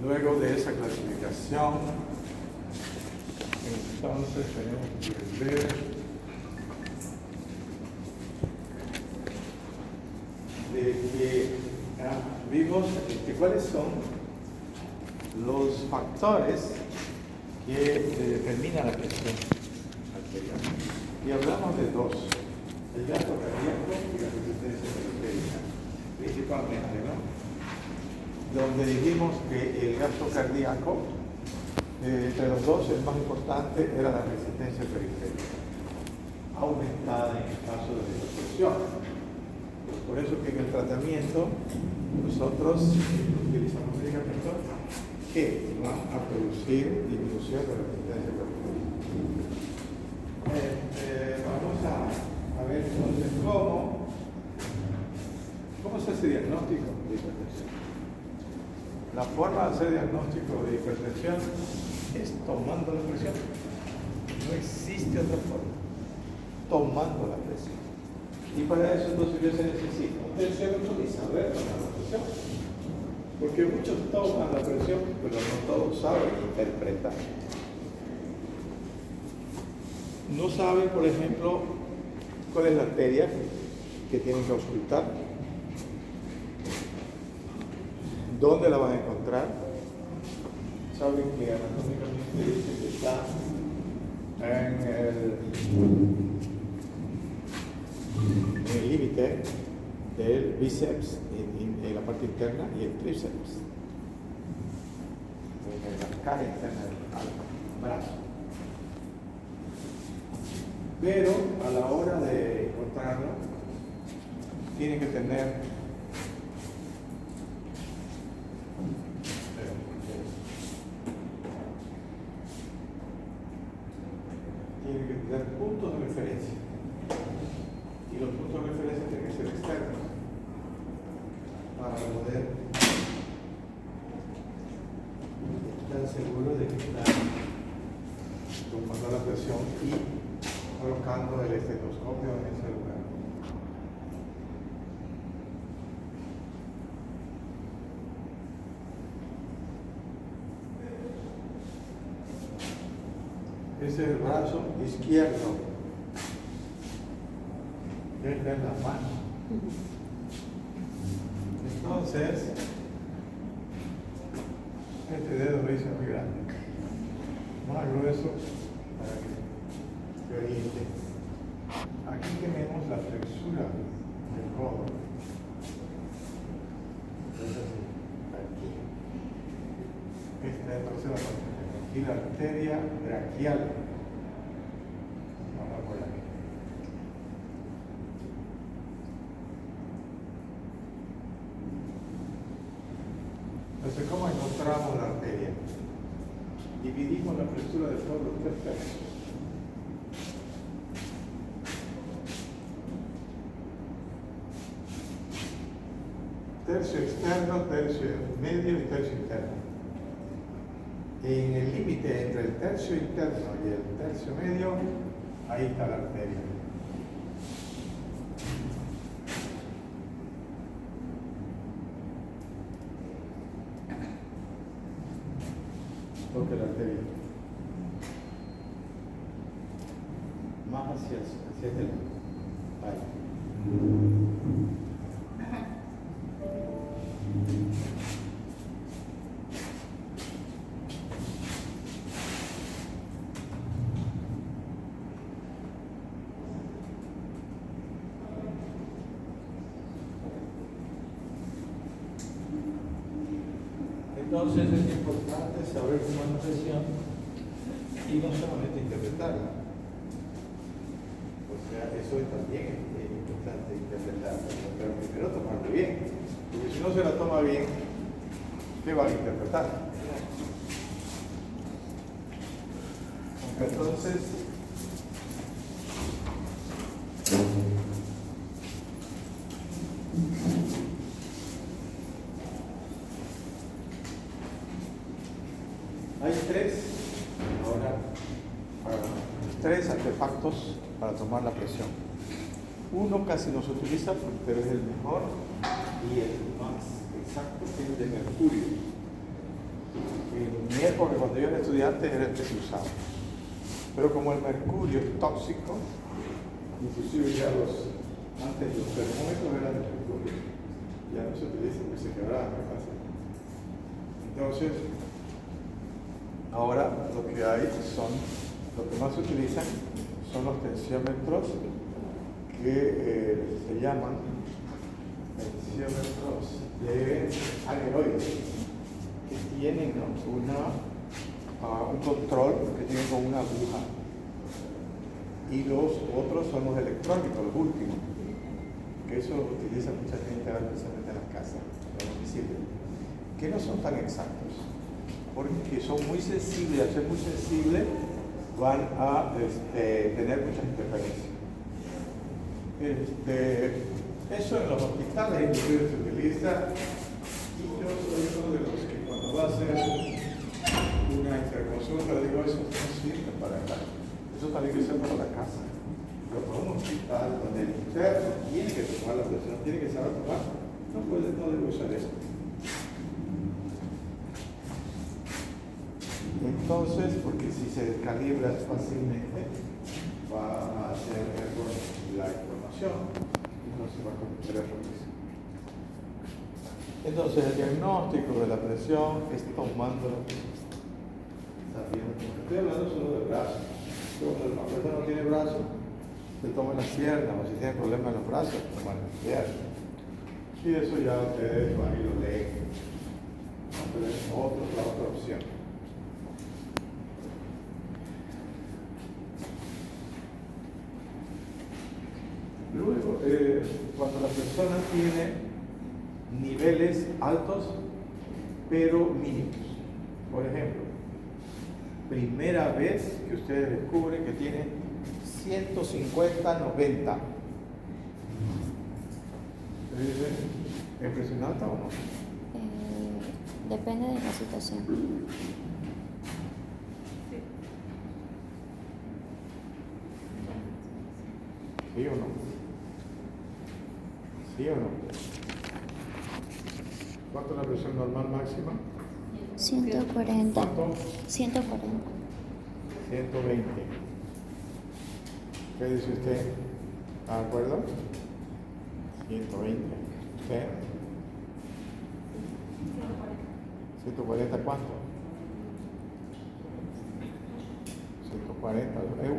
Luego de esa clasificación, entonces tenemos que ver de que vimos cuáles son los factores que determinan la presión arterial. Y hablamos de dos: el gasto cardíaco y la resistencia periférica, principalmente, ¿no? Donde dijimos que el gasto cardíaco, entre los dos, el más importante era la resistencia periférica, aumentada en el caso de la hipertensión. Por eso que en el tratamiento nosotros utilizamos medicamentos que van a producir disminución de la resistencia periférica. Vamos a ver entonces cómo se hace diagnóstico de hipertensión. La forma de hacer diagnóstico de hipertensión es tomando la presión. No existe otra forma. Tomando la presión. Y para eso entonces se necesita un tensiómetro y saber tomar la presión. Porque muchos toman la presión, pero no todos saben interpretar. No saben, por ejemplo, cuál es la arteria que tienen que auscultar, dónde la van a encontrar. Saben que anatómicamente dice que está en el límite del bíceps, en la parte interna, y el tríceps, en la cara interna del brazo. Pero a la hora de encontrarlo, tienen que tener puntos de referencia. Y los puntos de referencia tienen que ser externos para poder estar seguros de que están tomando la presión y colocando el estetoscopio en ese lugar. Ese es el brazo izquierdo. Esta es la mano. Entonces, este dedo lo hice muy grande, más grueso para que se oriente. Aquí tenemos la flexura del codo. Entonces, aquí. Esta es la tercera parte. Aquí la arteria braquial. Vamos por aquí. Entonces, ¿cómo encontramos la arteria? Dividimos la flexura del codo en 3 tercios. Tercio externo, tercio medio y tercio interno. En el límite entre el tercio interno y el tercio medio, ahí está la arteria. Toque la arteria. Más hacia este lado. Ahí. Entonces es importante saber tomar la presión y no solamente interpretarla. O sea, eso también es importante interpretarla, pero primero tomarla bien. Porque si no se la toma bien, ¿qué va a interpretar? Entonces, hay tres artefactos para tomar la presión. Uno casi no se utiliza, pero es el mejor y el más exacto, que es el de mercurio. En mi época, cuando yo era estudiante, era el que se usaba. Pero como el mercurio es tóxico, inclusive ya antes los termómetros eran de mercurio, ya no se utilizan porque se quebraban muy fácil. Entonces, ahora lo que más se utilizan son los tensiómetros que se llaman tensiómetros de aneroides, que tienen un control que tienen con una aguja. Y los otros son los electrónicos, los últimos, que eso lo utiliza mucha gente ahora, especialmente en las casas, en los domicilios, que no son tan exactos, porque son muy sensibles. Al ser muy sensibles, van a tener muchas interferencias. Eso en los hospitales inclusive se utiliza, y yo soy uno de los que cuando va a hacer una interconsulta le digo, eso no sirve para acá, eso también que ser para la casa. Pero para un hospital donde el interno tiene que tomar la presión, tiene que saber tomar, no debe usar eso. Entonces, porque si se descalibra fácilmente, va a hacer error la información y no se va a cometer errores. Entonces, el diagnóstico de la presión es tomando la presión. Estoy hablando solo del brazo. Cuando la persona no tiene brazo, se toma las piernas, o si tiene problemas en los brazos, toma las piernas. Y eso ya ustedes van y lo leen. Entonces, la otra opción. Luego, cuando la persona tiene niveles altos, pero mínimos. Por ejemplo, primera vez que ustedes descubren que tiene 150/90. ¿Se dice ¿es presión alta o no? Depende de la situación. ¿Sí o no? ¿Sí o no? ¿Cuánto es la presión normal máxima? 140. ¿Cuánto? 140. 120. ¿Qué dice usted? ¿Está de acuerdo? 120. ¿Usted? 140 cuánto? 140. Es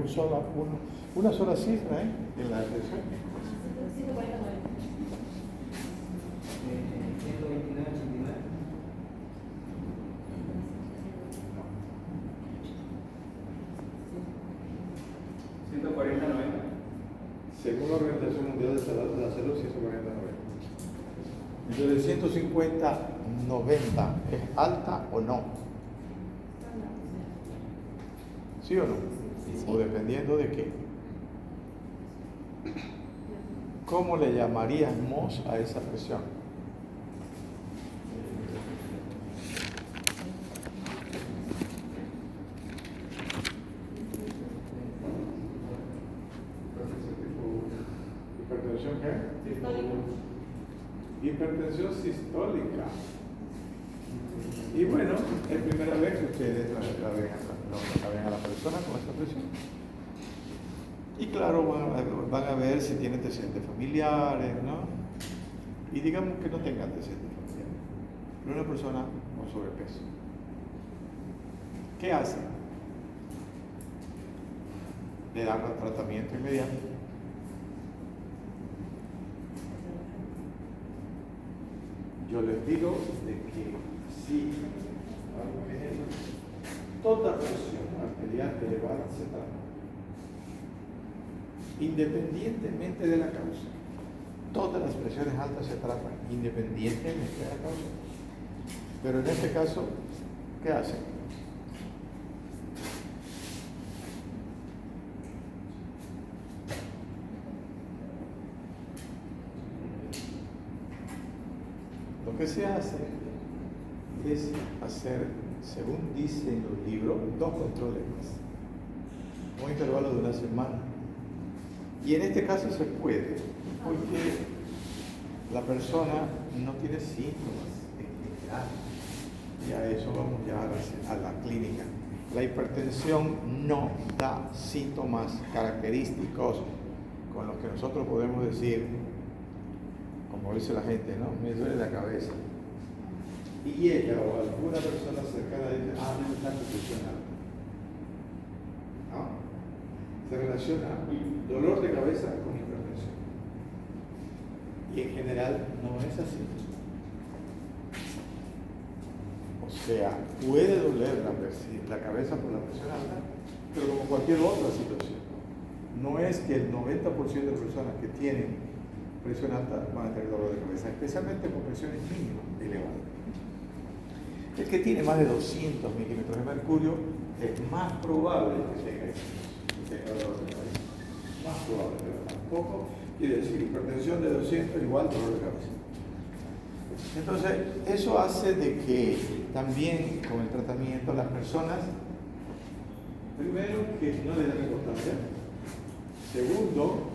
una sola cifra, en la presión. 140/90. Según la Organización Mundial de la Salud, 140/90. Entonces, 150/90 ¿es alta o no? ¿Sí o no? Sí. O dependiendo de qué. ¿Cómo le llamaríamos a esa presión? ¿Hipertensión qué? Hipertensión sistólica. Y bueno, es primera vez que ustedes la ven a la persona con esta presión. Y claro, van a ver si tiene antecedentes familiares, ¿no? Y digamos que no tenga antecedentes familiares, pero una persona con sobrepeso. ¿Qué hacen? Le dan un tratamiento inmediato. Yo les digo de que si toda presión arterial elevada se trata, independientemente de la causa. Todas las presiones altas se tratan independientemente de la causa. Pero en este caso, ¿qué hacen? Lo que se hace es hacer, según dicen los libros, 2 controles más, un intervalo de una semana. Y en este caso se puede, porque la persona no tiene síntomas en general. Ya eso vamos ya a la clínica. La hipertensión no da síntomas característicos con los que nosotros podemos decir, como dice la gente, ¿no? Me duele la cabeza. Y ella o alguna persona cercana dice, no está confusionada. ¿No? Se relaciona dolor de cabeza con hipertensión. Y en general no es así. O sea, puede doler la cabeza por la presión alta, pero como cualquier otra situación. No es que el 90% de las personas que tienen presión alta van a tener dolor de cabeza, especialmente con presiones mínimas elevadas. El que tiene más de 200 milímetros de mercurio es más probable que tenga dolor de cabeza. Más probable, pero tampoco quiere decir hipertensión de 200 igual dolor de cabeza. Entonces, eso hace de que también con el tratamiento las personas, primero, que no le dan importancia, segundo,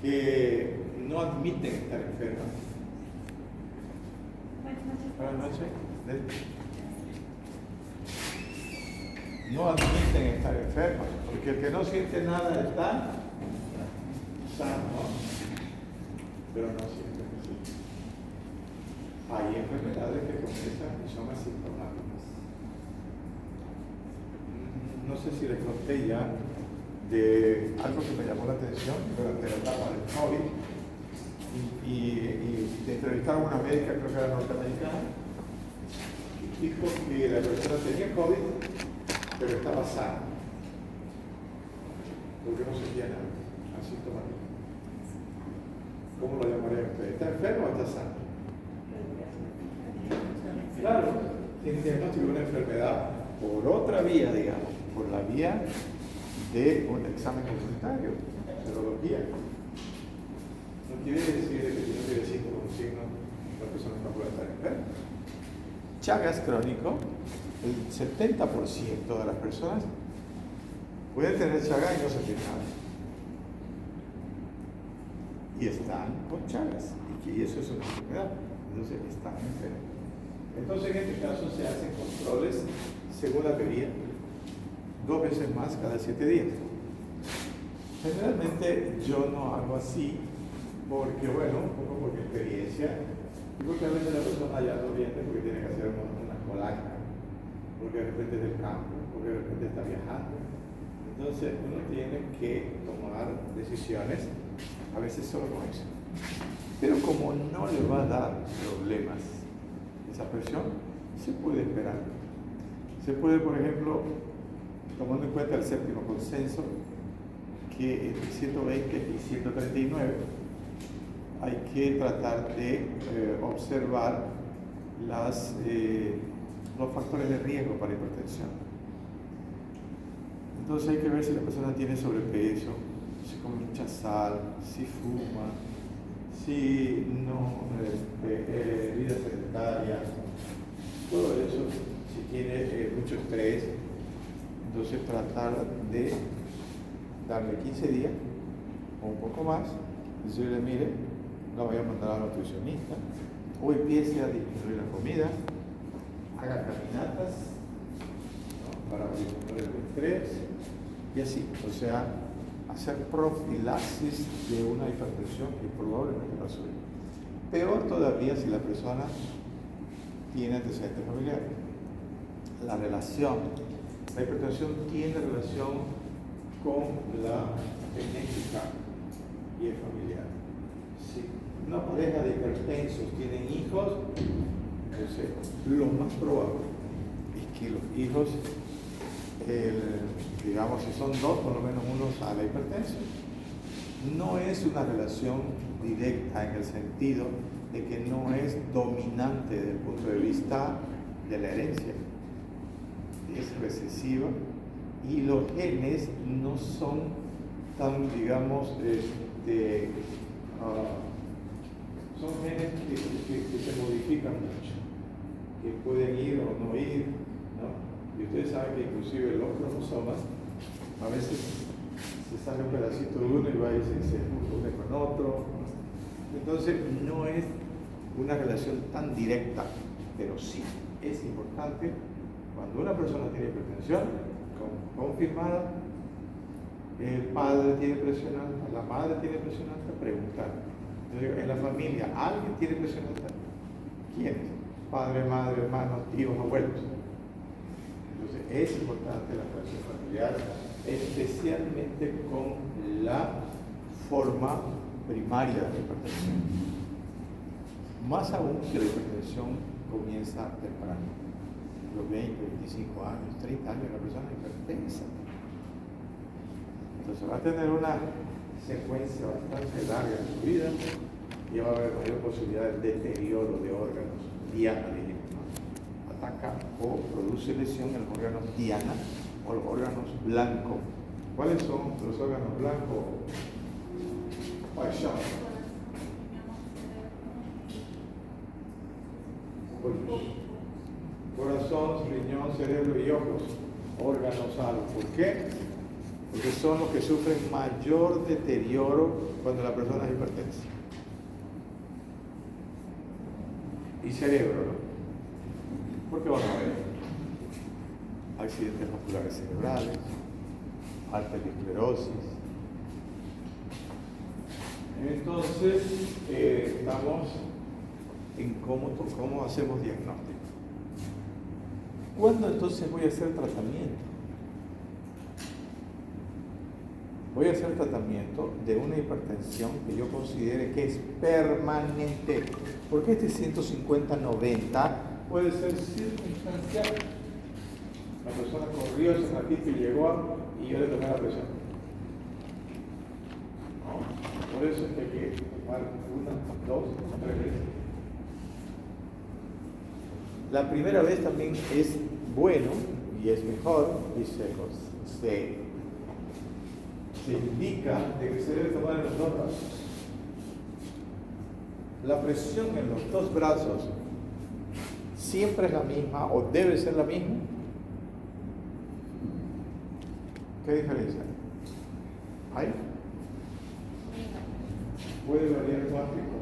que no admiten estar enfermas. Buenas noches. No admiten estar enfermas, porque el que no siente nada está sano, pero no siente que sí. Hay enfermedades que comienzan y son asintomáticas. No sé si les conté ya de algo que me llamó la atención durante la etapa del COVID y entrevistaron a una médica, creo que era norteamericana, y dijo que la persona tenía COVID, pero estaba sana, porque no sentía nada, asintomático. ¿Cómo lo llamarían ustedes? ¿Está enfermo o está sano? Claro, tiene diagnóstico de una enfermedad por otra vía, digamos, por la vía de un examen comunitario, serología. No quiere decir que si no tiene síntomas o signos, la persona no puede estar enferma. Chagas crónico, el 70% de las personas pueden tener Chagas y no sentir nada. Y están con Chagas, y eso es una enfermedad, entonces están enfermos. Entonces en este caso se hacen controles según la teoría, 2 veces más cada 7 días. Generalmente yo no hago así porque, bueno, un poco por mi experiencia, y porque a veces la persona ya no viene porque tiene que hacer una colaca, porque de repente es del campo, porque de repente está viajando. Entonces uno tiene que tomar decisiones, a veces solo con eso. Pero como no le va a dar problemas esa presión, se puede esperar. Se puede, por ejemplo, tomando en cuenta el séptimo consenso, que entre 120 y 139 hay que tratar de observar los factores de riesgo para hipertensión. Entonces hay que ver si la persona tiene sobrepeso, si come mucha sal, si fuma, si no, vida sedentaria, todo eso, si tiene mucho estrés. Entonces tratar de darle 15 días o un poco más, decirle, mire, la voy a mandar a la nutricionista, o empiece a disminuir la comida, haga caminatas, ¿no?, para disminuir el estrés, y así, o sea, hacer profilaxis de una hipertensión que probablemente pasó. Peor todavía si la persona tiene antecedentes familiares. La hipertensión tiene relación con la genética y el familiar. Si una pareja de hipertensos tienen hijos, entonces lo más probable es que los hijos, digamos, si son 2, por lo menos uno a la hipertensión. No es una relación directa en el sentido de que no es dominante desde el punto de vista de la herencia. Es recesiva y los genes no son tan, digamos, son genes que se modifican mucho, que pueden ir o no ir, ¿no? Y ustedes saben que inclusive los cromosomas a veces se sale un pedacito de uno y va y se une con otro. Entonces no es una relación tan directa pero sí, es importante cuando una persona tiene hipertensión confirmada, el padre tiene presión alta, la madre tiene presión alta, preguntar. Entonces, en la familia, ¿alguien tiene presión alta? ¿Quiénes? Padre, madre, hermanos, tíos, abuelos. Entonces, es importante la relación familiar, especialmente con la forma primaria de la hipertensión. Más aún si la hipertensión comienza temprano, los 20, 25 años, 30 años, la persona es hipertensa. Entonces va a tener una secuencia bastante larga en su vida y va a haber mayor posibilidad de deterioro de órganos diana, ataca o produce lesión en los órganos diana o los órganos blancos. ¿Cuáles son los órganos blancos? ¿Cuáles son? Corazón, riñón, cerebro y ojos, órganos algo. ¿Por qué? Porque son los que sufren mayor deterioro cuando la persona es hipertensa. Y cerebro, ¿no? Porque van a ver accidentes vasculares cerebrales, arteriosclerosis. Entonces, estamos en cómo hacemos diagnóstico. ¿Cuándo entonces voy a hacer tratamiento? Voy a hacer tratamiento de una hipertensión que yo considere que es permanente. Porque este 150-90 puede ser circunstancial. La persona corrió ese ratito y llegó y yo le tomé la presión. ¿No? Por eso es que hay que tomar 1, 2, 3 veces. La primera vez también es bueno y es mejor y se indica de que se debe tomar en los dos brazos. La presión en los dos brazos siempre es la misma o debe ser la misma. ¿Qué diferencia hay? Puede variar cuánto y cómo.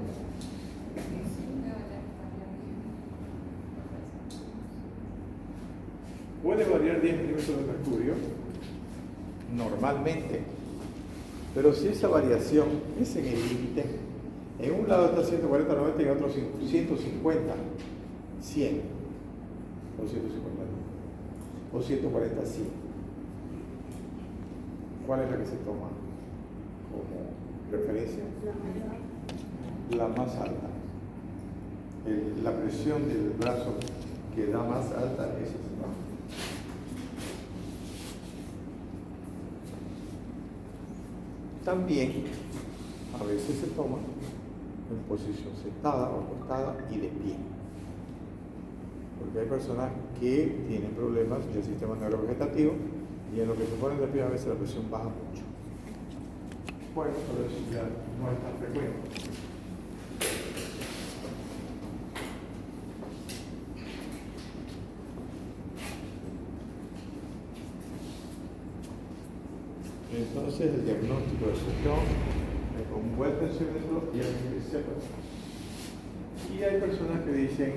Puede variar 10 milímetros de mercurio normalmente, pero si esa variación es en el límite, en un lado está 140, 90 y en otro 150, 100 o 150 o 140, 100. ¿Cuál es la que se toma como referencia? La más alta. La presión del brazo que da más alta es esa. También a veces se toma en posición sentada o acostada y de pie. Porque hay personas que tienen problemas del sistema neurovegetativo y en lo que se ponen de pie a veces la presión baja mucho. Bueno, pero eso ya no es tan frecuente. Entonces el diagnóstico de presión con un buen tensiómetro y alguien que sepa. Y hay personas que dicen,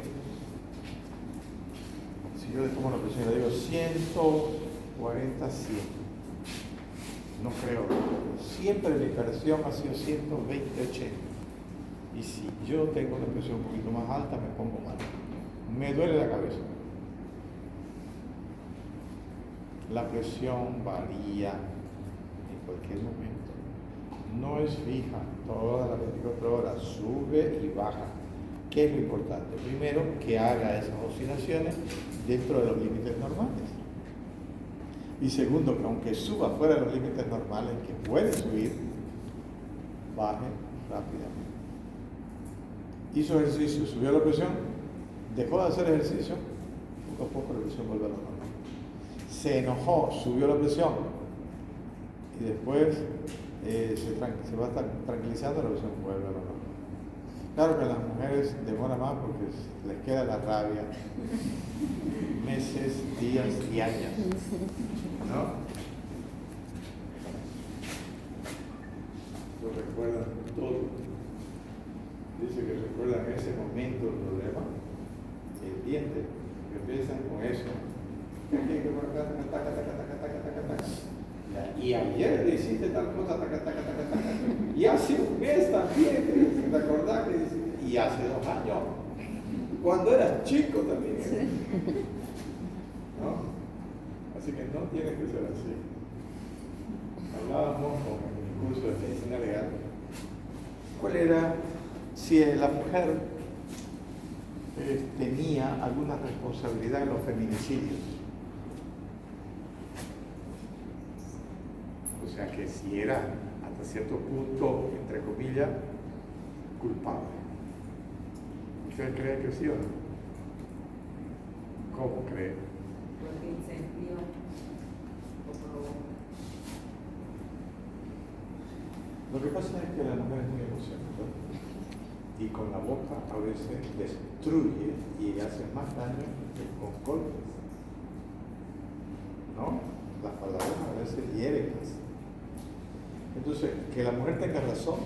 si yo le tomo la presión y le digo 140, 100, no creo, siempre mi presión ha sido 120, 80. Y si yo tengo una presión un poquito más alta, me pongo mal. Me duele la cabeza. La presión varía en cualquier momento. No es fija, todas las 24 horas sube y baja. ¿Qué es lo importante? Primero, que haga esas oscilaciones dentro de los límites normales. Y segundo, que aunque suba fuera de los límites normales, que puede subir, baje rápidamente. Hizo ejercicio, subió la presión, dejó de hacer ejercicio, poco a poco la presión vuelve a lo normal. Se enojó, subió la presión y después se va tranquilizando, la presión vuelve a lo normal. Claro que a las mujeres demora más porque les queda la rabia meses, días y años, ¿no? Lo recuerdan todo. Dice que recuerdan ese momento el problema, el dientes, que empiezan con eso. Y ayer le hiciste tal cosa, y hace un mes también, ¿te acordás? Y hace 2 años, cuando eras chico también. ¿No? Así que no tiene que ser así. Hablábamos con el curso de medicina legal. ¿Cuál era si la mujer tenía alguna responsabilidad en los feminicidios? O sea que si era hasta cierto punto, entre comillas, culpable. ¿Usted cree que sí o no? ¿Cómo cree? Porque incentiva o provoca. Lo que pasa es que la mujer es muy emocional y con la boca a veces destruye y hace más daño que con golpes. ¿No? Las palabras a veces hieren más. Entonces, que la mujer tenga razón,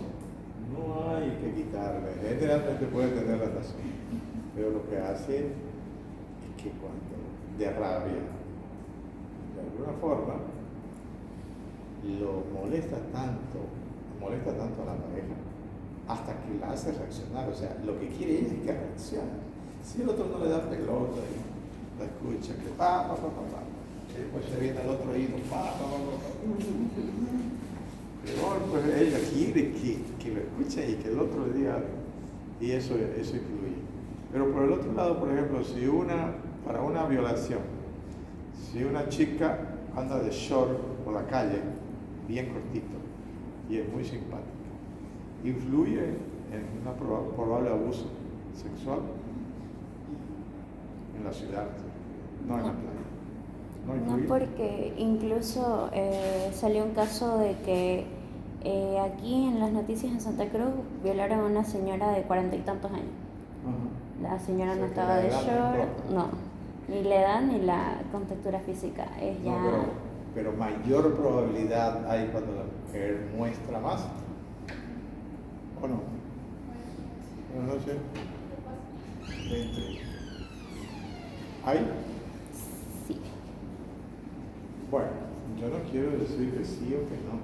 no hay que quitarle. Generalmente puede tener la razón, pero lo que hace es que cuando de rabia, de alguna forma, lo molesta tanto a la pareja, hasta que la hace reaccionar. O sea, lo que quiere ella es que reaccione. Si el otro no le da pelota y la escucha, que después se viene al otro oído, pero pues ella quiere que lo escuche y que el otro le diga, y eso influye. Pero por el otro lado, por ejemplo, si para una violación, si una chica anda de short por la calle, bien cortito, y es muy simpática, influye en un probable abuso sexual en la ciudad, no en la playa. No, porque incluso salió un caso de que aquí en las noticias en Santa Cruz violaron a una señora de 40 y tantos años. La señora no estaba de short, no, ni la edad ni la contextura física. Es ya... pero mayor probabilidad hay cuando la mujer muestra más, ¿o no? Buenas noches. 20. ¿Hay? Sí. Bueno, yo no quiero decir que sí o que no,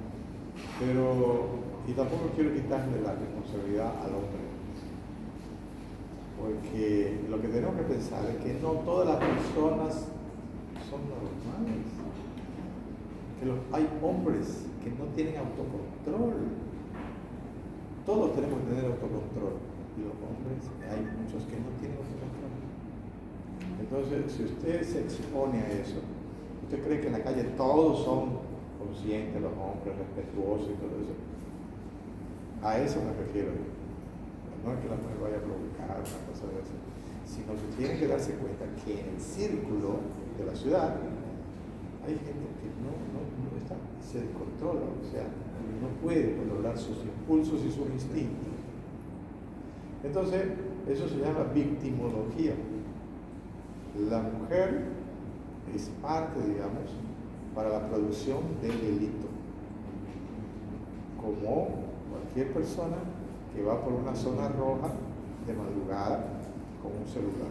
pero, y tampoco quiero quitarle la responsabilidad al hombre, porque lo que tenemos que pensar es que no todas las personas son normales, que hay hombres que no tienen autocontrol. Todos tenemos que tener autocontrol, y los hombres, hay muchos que no tienen autocontrol. Entonces, si usted se expone a eso, ¿usted cree que en la calle todos son conscientes, los hombres, respetuosos y todo eso? A eso me refiero yo. No es que la mujer vaya a provocar una cosa de eso, sino que tiene que darse cuenta que en el círculo de la ciudad hay gente que no está, se descontrola, o sea, no puede controlar sus impulsos y sus instintos. Entonces, eso se llama victimología. La mujer es parte, digamos, para la producción del delito. Como cualquier persona que va por una zona roja de madrugada con un celular.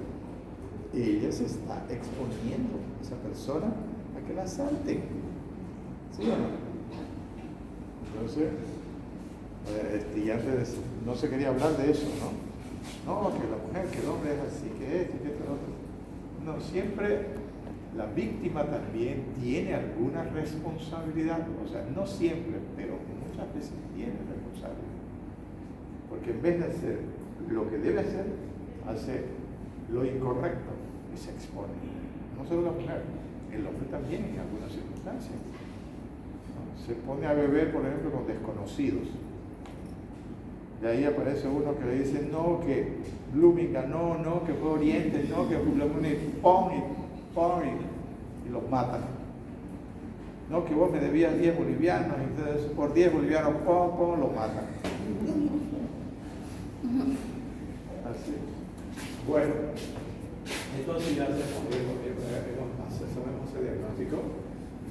Ella se está exponiendo, esa persona, a que la asalten. ¿Sí o no? Entonces, y antes no se quería hablar de eso, ¿no? No, que la mujer, que el hombre es así, que esto y que esto, otro. No, siempre la víctima también tiene alguna responsabilidad, o sea, no siempre, pero muchas veces tiene responsabilidad. Porque en vez de hacer lo que debe hacer, hace lo incorrecto y se expone. No solo la mujer, el hombre también en algunas circunstancias. ¿No? Se pone a beber, por ejemplo, con desconocidos. De ahí aparece uno que le dice, no, que Bloomington, no, que fue Oriente, no, que Bloomington, pon, y los matan. No, que vos me debías 10 bolivianos, entonces por 10 bolivianos, pon, los matan. Así. Bueno, entonces ya sabemos el diagnóstico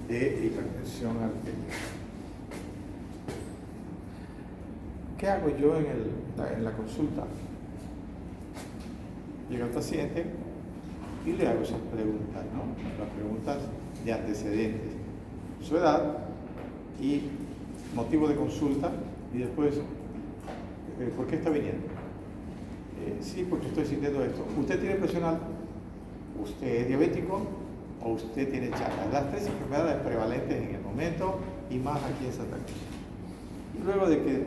de hipertensión arterial. ¿Qué hago yo en la consulta? Llega el paciente y le hago esas preguntas, ¿no? Las preguntas de antecedentes, su edad y motivo de consulta, y después, ¿por qué está viniendo? Sí, porque estoy sintiendo esto. ¿Usted tiene presión alta? ¿Usted es diabético? ¿O usted tiene Chagas? Las tres enfermedades prevalentes en el momento y más aquí en Santa Cruz. Y luego de que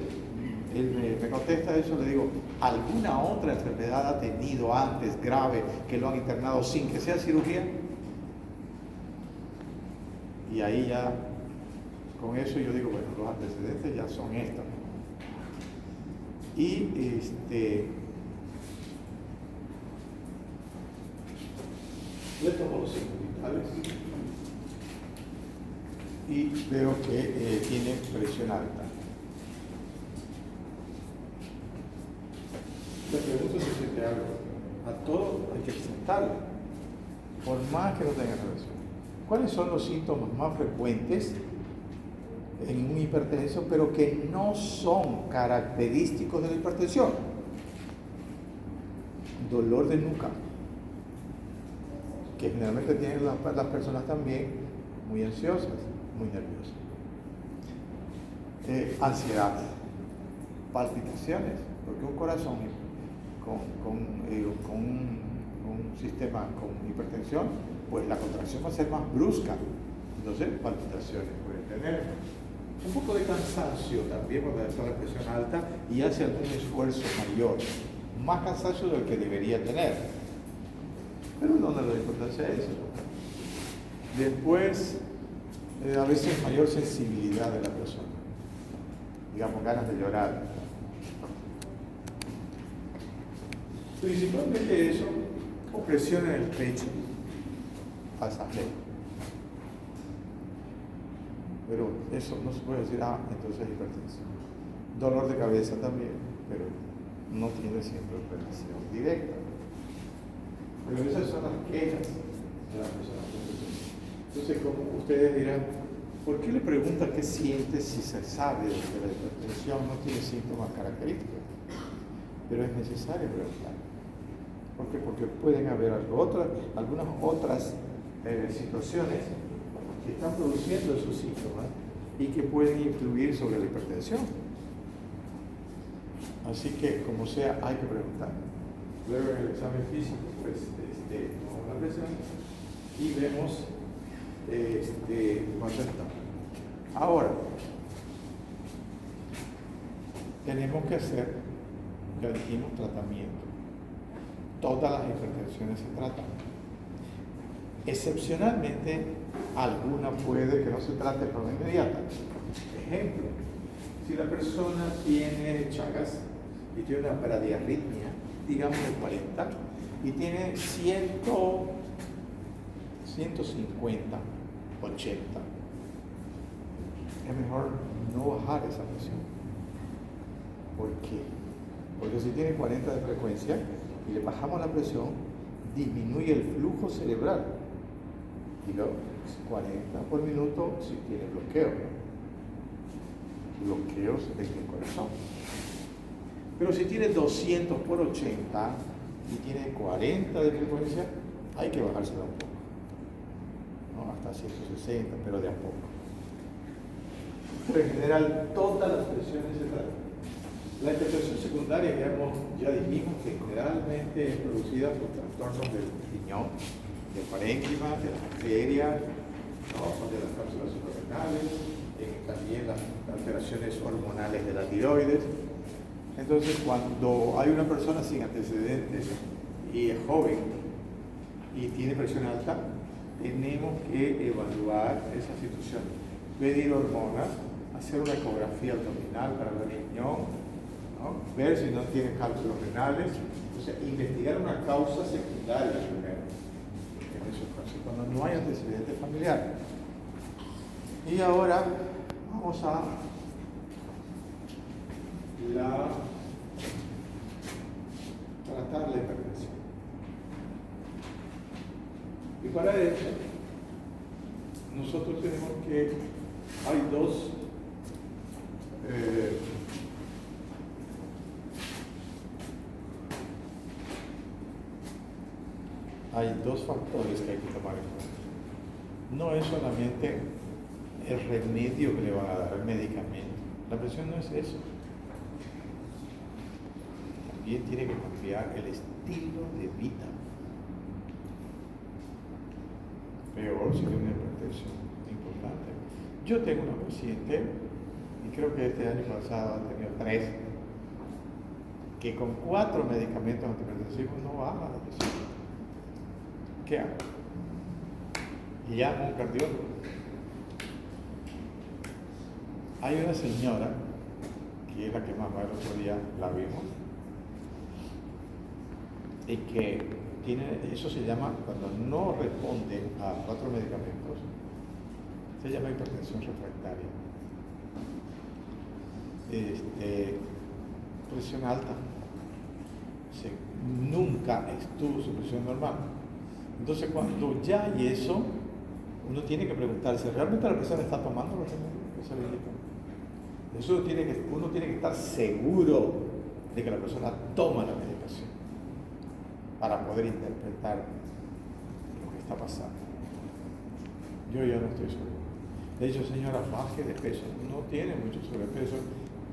él me contesta eso, le digo, ¿alguna otra enfermedad ha tenido antes grave que lo han internado sin que sea cirugía? Y ahí ya, con eso yo digo, bueno, los antecedentes ya son estos. Y le tomo los signos vitales y veo que tiene presión alta. Le pregunto si siente algo. A todo hay que presentarle, por más que no tenga relación. ¿Cuáles son los síntomas más frecuentes en un hipertenso, pero que no son característicos de la hipertensión? Dolor de nuca, que generalmente tienen las personas también muy ansiosas, muy nerviosas. Ansiedad, palpitaciones, porque un corazón con un sistema con hipertensión, pues la contracción va a ser más brusca, entonces palpitaciones pueden tener. Un poco de cansancio también cuando está la presión alta y hace algún esfuerzo mayor, más cansancio del que debería tener. Pero no le doy importancia a eso. Después, a veces mayor sensibilidad de la persona, digamos, ganas de llorar. Principalmente eso, o presión en el pecho, pasajero. Pero eso no se puede decir, entonces es hipertensión. Dolor de cabeza también, pero no tiene siempre relación directa. Pero esas son las quejas de las personas. Entonces, como ustedes dirán, ¿por qué le pregunta qué siente si se sabe que la hipertensión no tiene síntomas característicos? Pero es necesario preguntar. ¿Por qué? Porque pueden haber algunas otras situaciones que están produciendo esos síntomas y que pueden influir sobre la hipertensión. Así que, como sea, hay que preguntar. Luego en el examen físico, pues, tomamos la presión y vemos cuánto está. Ahora, tenemos que hacer, ya dijimos, tratamiento. Todas las hipertensiones se tratan. Excepcionalmente, alguna puede que no se trate de forma inmediata. Ejemplo, si la persona tiene Chagas y tiene una bradiarritmia, digamos de 40, y tiene 150, 80, es mejor no bajar esa presión. ¿Por qué? Porque si tiene 40 de frecuencia y le bajamos la presión, disminuye el flujo cerebral. Y luego 40 por minuto si tiene bloqueo, ¿no? Bloqueos en el corazón. Pero si tiene 200 por 80 y tiene 40 de frecuencia, hay que bajársela un poco, ¿no? Hasta 160, pero de a poco. Pero en general, todas las presiones se tratan. La hipertensión secundaria, ya dijimos que generalmente es producida por trastornos del riñón, del parénquima, de las arterias, ¿no? De las cápsulas suprarrenales, también las alteraciones hormonales de la tiroides. Entonces, cuando hay una persona sin antecedentes y es joven y tiene presión alta, tenemos que evaluar esa situación, pedir hormonas, hacer una ecografía abdominal para ver el riñón, ¿no? Ver si no tiene cálculos renales, o sea, investigar una causa secundaria primero, en esos casos, cuando no hay antecedente familiar. Y ahora vamos a tratar la hipertensión. Y para eso, nosotros tenemos que, hay dos hay dos factores que hay que tomar en cuenta. No es solamente el remedio que le van a dar, el medicamento. La presión no es eso. También tiene que cambiar el estilo de vida. Peor si tiene una hipertensión importante. Yo tengo una paciente, y creo que este año pasado ha tenido 3, que con 4 medicamentos antihipertensivos no baja la presión. ¿Qué hago? Llamo a un cardiólogo. Hay una señora, que es la que más va el otro día, la vimos, y que tiene, eso se llama, cuando no responde a 4 medicamentos, se llama hipertensión refractaria. Presión alta. Nunca estuvo su presión normal. Entonces, cuando ya hay eso, uno tiene que preguntarse, ¿realmente la persona está tomando los remedios que se le indican? Eso uno tiene que estar seguro de que la persona toma la medicación para poder interpretar lo que está pasando. Yo ya no estoy seguro. De hecho, señora, baje de peso. No tiene mucho sobrepeso,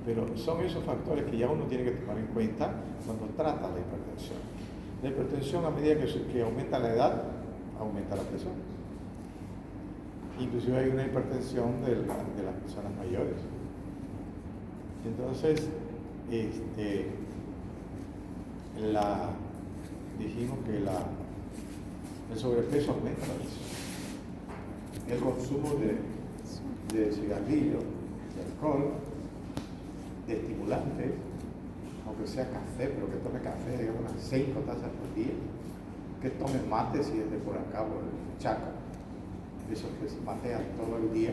pero son esos factores que ya uno tiene que tomar en cuenta cuando trata la hipertensión. La hipertensión, a medida que aumenta la edad, aumenta la presión. Inclusive hay una hipertensión de las personas mayores. Entonces, dijimos que el sobrepeso aumenta la presión. El consumo de cigarrillo, de alcohol, de estimulantes, aunque sea café, pero que tome café, digamos, unas 5 tazas por día, que tome mate si es de por acá, por el Chaco, esos que se matean todo el día,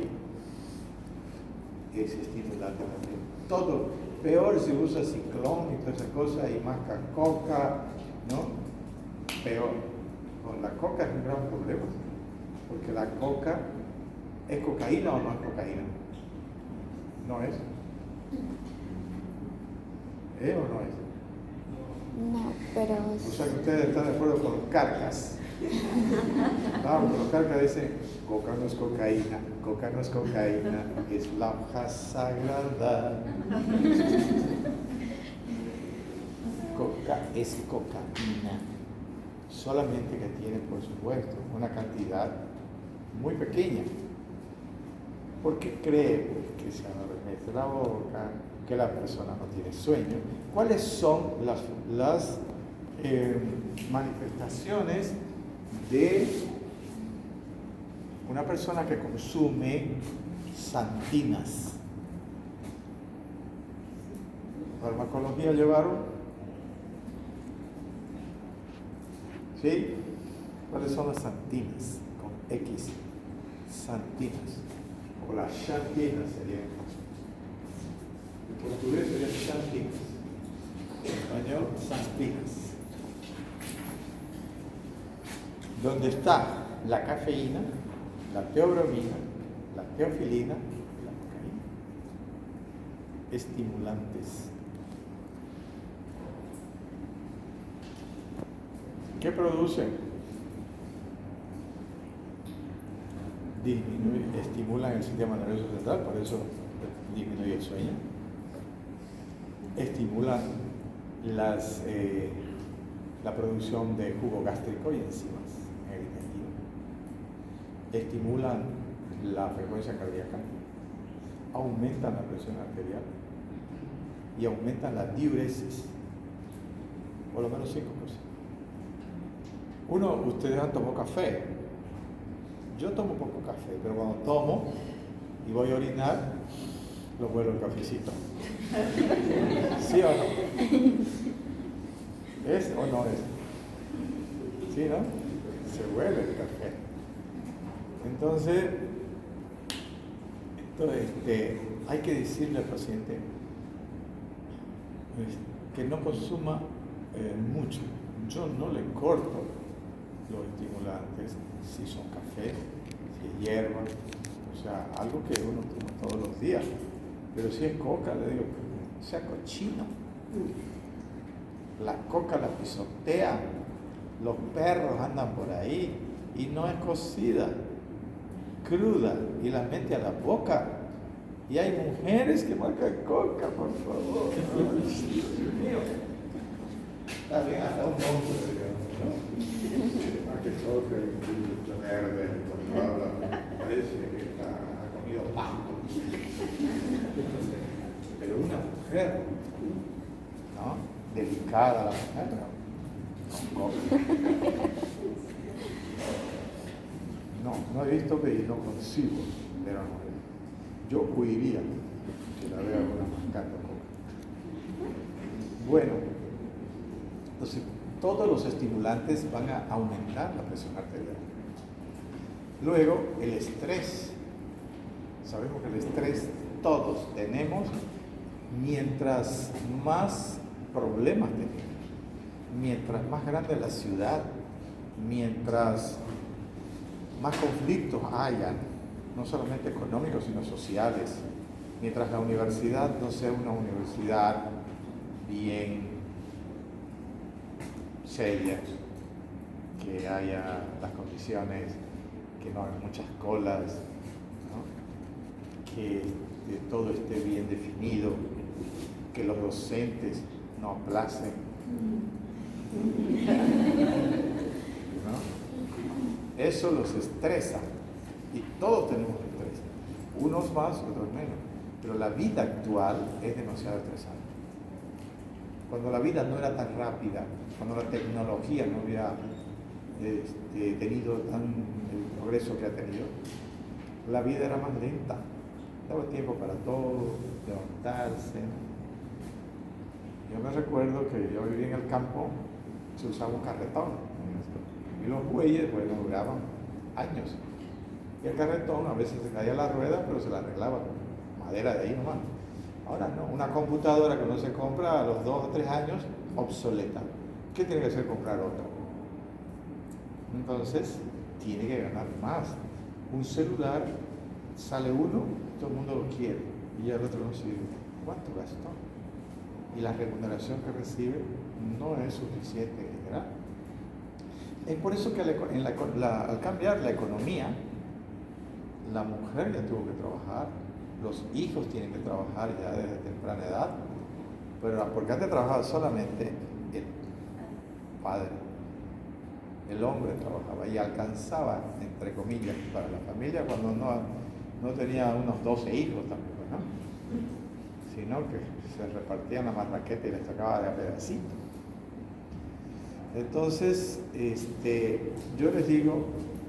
es estimulante también. Todo, peor si usa ciclón y todas esas cosas, y masca coca, ¿no? Peor. Con la coca es un gran problema, porque la coca, ¿es cocaína o no es cocaína? No es. ¿Es o no es? No, pero... O sea que ustedes están de acuerdo con los carcas. Vamos, los carcas dicen, coca no es cocaína, coca no es cocaína, es la hoja sagrada. Coca es cocaína, solamente que tiene, por supuesto, una cantidad muy pequeña. ¿Por qué cree que se adormece la boca, que la persona no tiene sueño? ¿Cuáles son las manifestaciones de una persona que consume santinas? ¿Farmacología llevaron? ¿Sí? ¿Cuáles son las santinas? Con X. Santinas. O las xantinas serían. En portugués serían xantinas. En español, santinas. Donde está la cafeína, la teobromina, la teofilina y la cocaína. Estimulantes. ¿Qué producen? Estimulan el sistema nervioso central, por eso disminuye el sueño. Estimulan la producción de jugo gástrico y enzimas en el intestino. Estimulan la frecuencia cardíaca, aumentan la presión arterial y aumentan la diuresis. Por lo menos 5 cosas. Ustedes han tomado café. Yo tomo poco café, pero cuando tomo y voy a orinar, lo huelo el cafecito. ¿Sí o no? ¿Es o no es? ¿Sí, no? Se huele el café. Entonces hay que decirle al paciente que no consuma mucho. Yo no le corto los estimulantes, si son café, si es hierba, o sea, algo que uno toma todos los días. Pero si es coca, le digo, sea cochino. La coca la pisotea, Los perros andan por ahí y no es cocida, cruda, y la mete a la boca. Y hay mujeres que marcan coca, por favor. Dios mío. Está bien, hasta un monstruo, digamos, ¿no? Marque coca, mucho verde, por favor. Parece que ha comido pasto. Pero una mujer, ¿no? Delicada la mujer, ¿no? Con coca. No he visto que no consigo, pero no. Yo huiría si la veo alguna mascando coca. Bueno, entonces todos los estimulantes van a aumentar la presión arterial. Luego, el estrés. Sabemos que el estrés todos tenemos mientras más problemas tenemos, mientras más grande la ciudad, mientras más conflictos hayan, no solamente económicos, sino sociales, mientras la universidad no sea una universidad bien seria, que haya las condiciones, que no haya muchas colas, ¿no? Que todo esté bien definido, que los docentes no aplacen, ¿no? Eso los estresa. Y todos tenemos estrés, unos más, otros menos, pero la vida actual es demasiado estresante. Cuando la vida no era tan rápida, cuando la tecnología no hubiera tenido el progreso que ha tenido, la vida era más lenta, daba tiempo para todo, levantarse. Yo me recuerdo que yo vivía en el campo, se usaba un carretón, y los bueyes, bueno, duraban años. Y el carretón a veces se caía la rueda, pero se la arreglaba con madera de ahí nomás. Ahora no, una computadora que uno se compra a los 2 o 3 años, obsoleta. ¿Qué tiene que hacer? Comprar otra. Entonces, tiene que ganar más. Un celular, sale uno, todo el mundo lo quiere, y el otro no sirve. ¿Cuánto gastó? Y la remuneración que recibe no es suficiente en general. Es por eso que al cambiar la economía, la mujer ya tuvo que trabajar, los hijos tienen que trabajar ya desde temprana edad, pero porque antes trabajaba solamente el padre, el hombre trabajaba y alcanzaba, entre comillas, para la familia cuando no tenía unos 12 hijos tampoco, ¿no? Sino que se repartían la marraqueta y les sacaba de a pedacito. Entonces, yo les digo,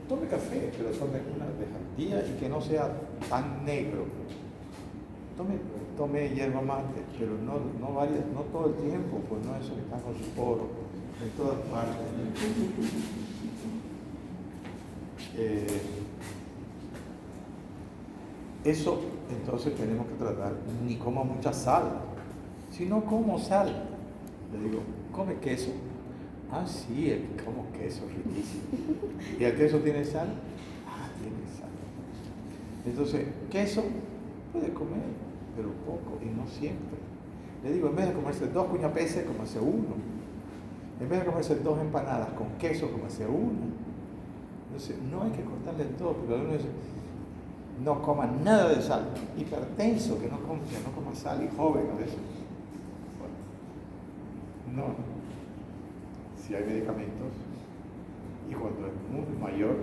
tome café, pero tome una vez al día y que no sea tan negro. Tome hierba mate, pero no varias, no todo el tiempo, pues no eso que está con su poro en todas partes. Eso entonces tenemos que tratar, ni coma mucha sal. Si no como sal, le digo, come queso. Ah, sí, como queso, riquísimo. ¿Y el queso tiene sal? Ah, tiene sal. Entonces, queso puede comer, pero poco y no siempre. Le digo, en vez de comerse 2 cuñapeces, cómase 1. En vez de comerse 2 empanadas con queso, cómase 1. Entonces, no hay que cortarle todo, porque uno dice, no coma nada de sal. Hipertenso, que no coma sal, y joven a veces. Bueno, no. Si hay medicamentos, y cuando es muy mayor,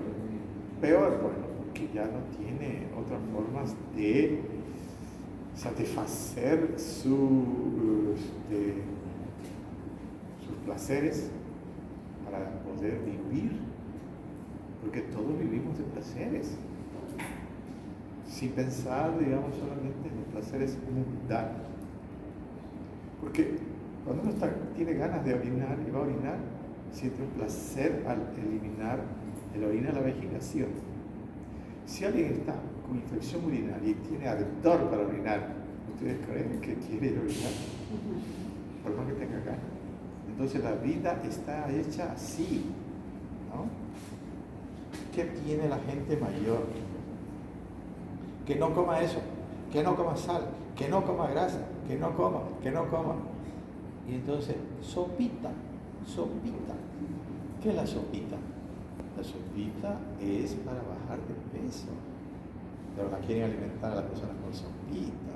peor, bueno, porque ya no tiene otras formas de satisfacer sus placeres para poder vivir, porque todos vivimos de placeres, sin pensar, digamos, solamente en los placeres mundanos, porque cuando uno tiene ganas de orinar y va a orinar, siente un placer al eliminar el orina a la vejigación. Si alguien está con infección urinaria y tiene ardor para orinar, ¿ustedes creen que quiere orinar? Por más que tenga ganas. Entonces la vida está hecha así, ¿no? ¿Qué tiene la gente mayor? Que no coma eso, que no coma sal, que no coma grasa, que no coma. Y entonces, sopita. ¿Qué es la sopita? La sopita es para bajar de peso, pero la quieren alimentar a las personas con sopita.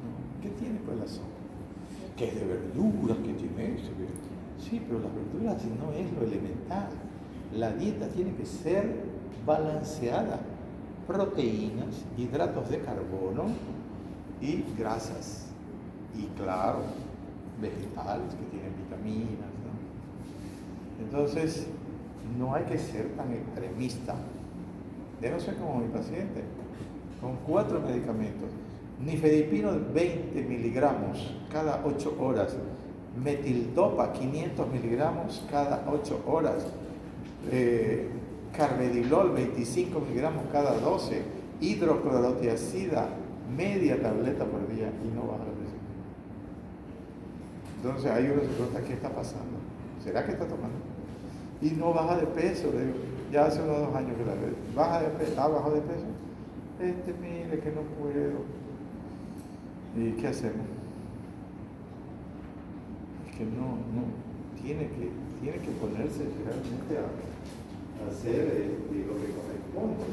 No. ¿Qué tiene pues la sopa? Que es de verduras, que tiene eso. Sí, pero las verduras no es lo elemental. La dieta tiene que ser balanceada. Proteínas, hidratos de carbono y grasas. Y claro, vegetales que tienen vitaminas, ¿no? Entonces, no hay que ser tan extremista. Yo no sé como mi paciente, con 4 medicamentos. Nifedipino 20 miligramos cada 8 horas. Metildopa 500 miligramos cada 8 horas. Carvedilol 25 miligramos cada 12. Hidroclorotiazida media tableta por día y no baja de peso. Entonces ahí uno se pregunta, ¿qué está pasando? ¿Será que está tomando? Y no baja de peso. Le digo, ya hace unos 2 años que la veo. ¿Baja de peso? ¿Está bajo de peso? Mire que no puedo. ¿Y qué hacemos? Es que no, tiene que ponerse realmente a hacer lo que corresponde.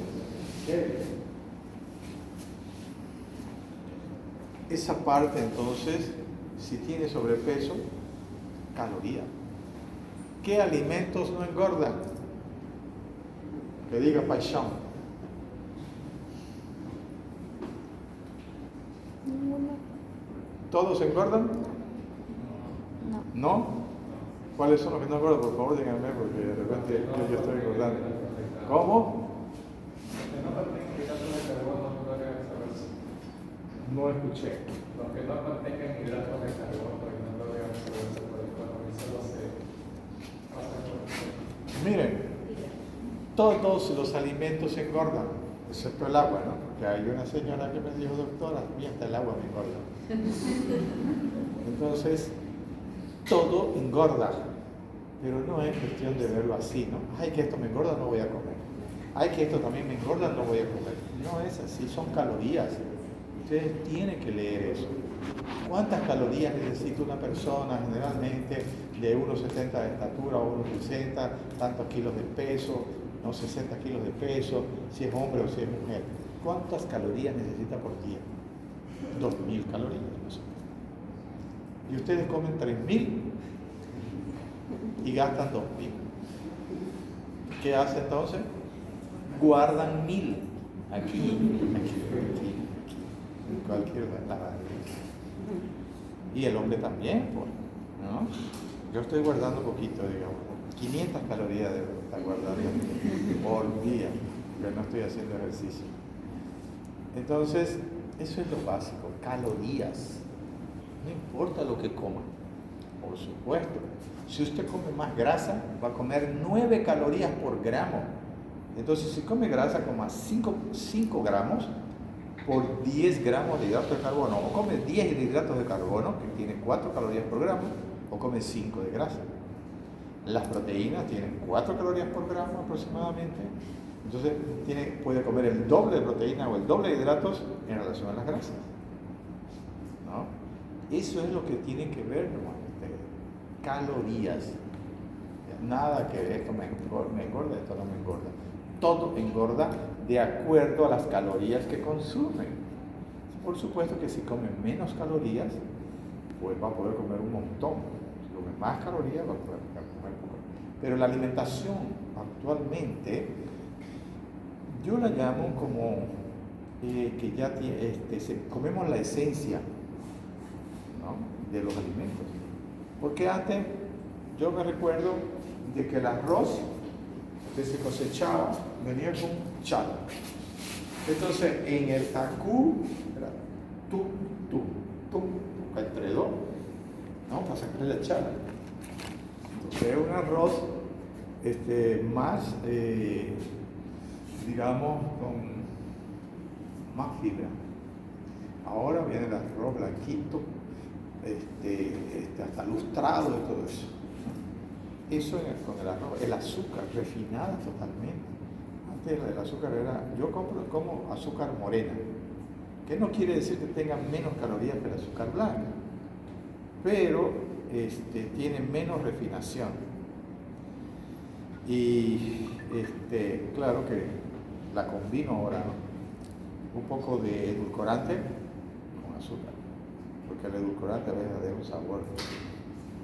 Esa parte entonces, si tiene sobrepeso, caloría. ¿Qué alimentos no engordan? Que diga paixão. Ninguno. ¿Todos engordan? No. ¿No? ¿Cuáles son los que no engordan? Por favor, díganme, porque de repente yo estoy engordando. ¿Cómo? Los que no contengan hidratos de carbono no deben saberse. No escuché. Los que no contengan hidratos de carbono no deben saberse por el cuerpo y solo se pasan por el cuerpo. Miren, todos los alimentos engordan, excepto el agua, ¿no? Porque hay una señora que me dijo, doctora, a mí hasta el agua me engorda. Entonces, todo engorda, pero no es cuestión de verlo así, ¿no? Ay, que esto me engorda, no voy a comer. Ay, que esto también me engorda, no voy a comer. No es así, son calorías. Ustedes tienen que leer eso. ¿Cuántas calorías necesita una persona generalmente de 1,70 de estatura o 1,60, tantos kilos de peso, no 60 kilos de peso, si es hombre o si es mujer? ¿Cuántas calorías necesita por día? 2.000 calorías. No sé. Y ustedes comen 3.000 y gastan 2.000. ¿Qué hace entonces? Guardan 1.000 aquí, en cualquier lado. Y el hombre también, pues, ¿no? Yo estoy guardando poquito, digamos, 500 calorías de estar guardando por día, porque no estoy haciendo ejercicio. Entonces, eso es lo básico, calorías. No importa lo que coma, por supuesto. Si usted come más grasa, va a comer 9 calorías por gramo. Entonces, si come grasa, coma 5 gramos por 10 gramos de hidratos de carbono. O come 10 de hidratos de carbono, que tiene 4 calorías por gramo, o come 5 de grasa. Las proteínas tienen 4 calorías por gramo aproximadamente. Entonces, puede comer el doble de proteína o el doble de hidratos en relación a las grasas, ¿no? Eso es lo que tienen que ver, hermano. Calorías. Nada que esto me engorda, esto no me engorda. Todo engorda de acuerdo a las calorías que consumen. Por supuesto que si comen menos calorías, pues va a poder comer un montón. Si come más calorías, va a poder comer poco. Pero la alimentación actualmente, yo la llamo como que ya comemos la esencia, ¿no?, de los alimentos. Porque antes, yo me recuerdo de que el arroz que se cosechaba venía con chala. Entonces, en el tacú era entre dos, ¿no?, para sacarle la chala. Entonces, era un arroz más, digamos, con más fibra. Ahora viene el arroz blanquito, hasta lustrado y todo eso. Eso con el arroz, el azúcar refinada totalmente. Antes el azúcar yo como azúcar morena, que no quiere decir que tenga menos calorías que el azúcar blanca, pero tiene menos refinación. Y claro que la combino ahora, ¿no? Un poco de edulcorante con azúcar, porque el edulcorante a veces da un sabor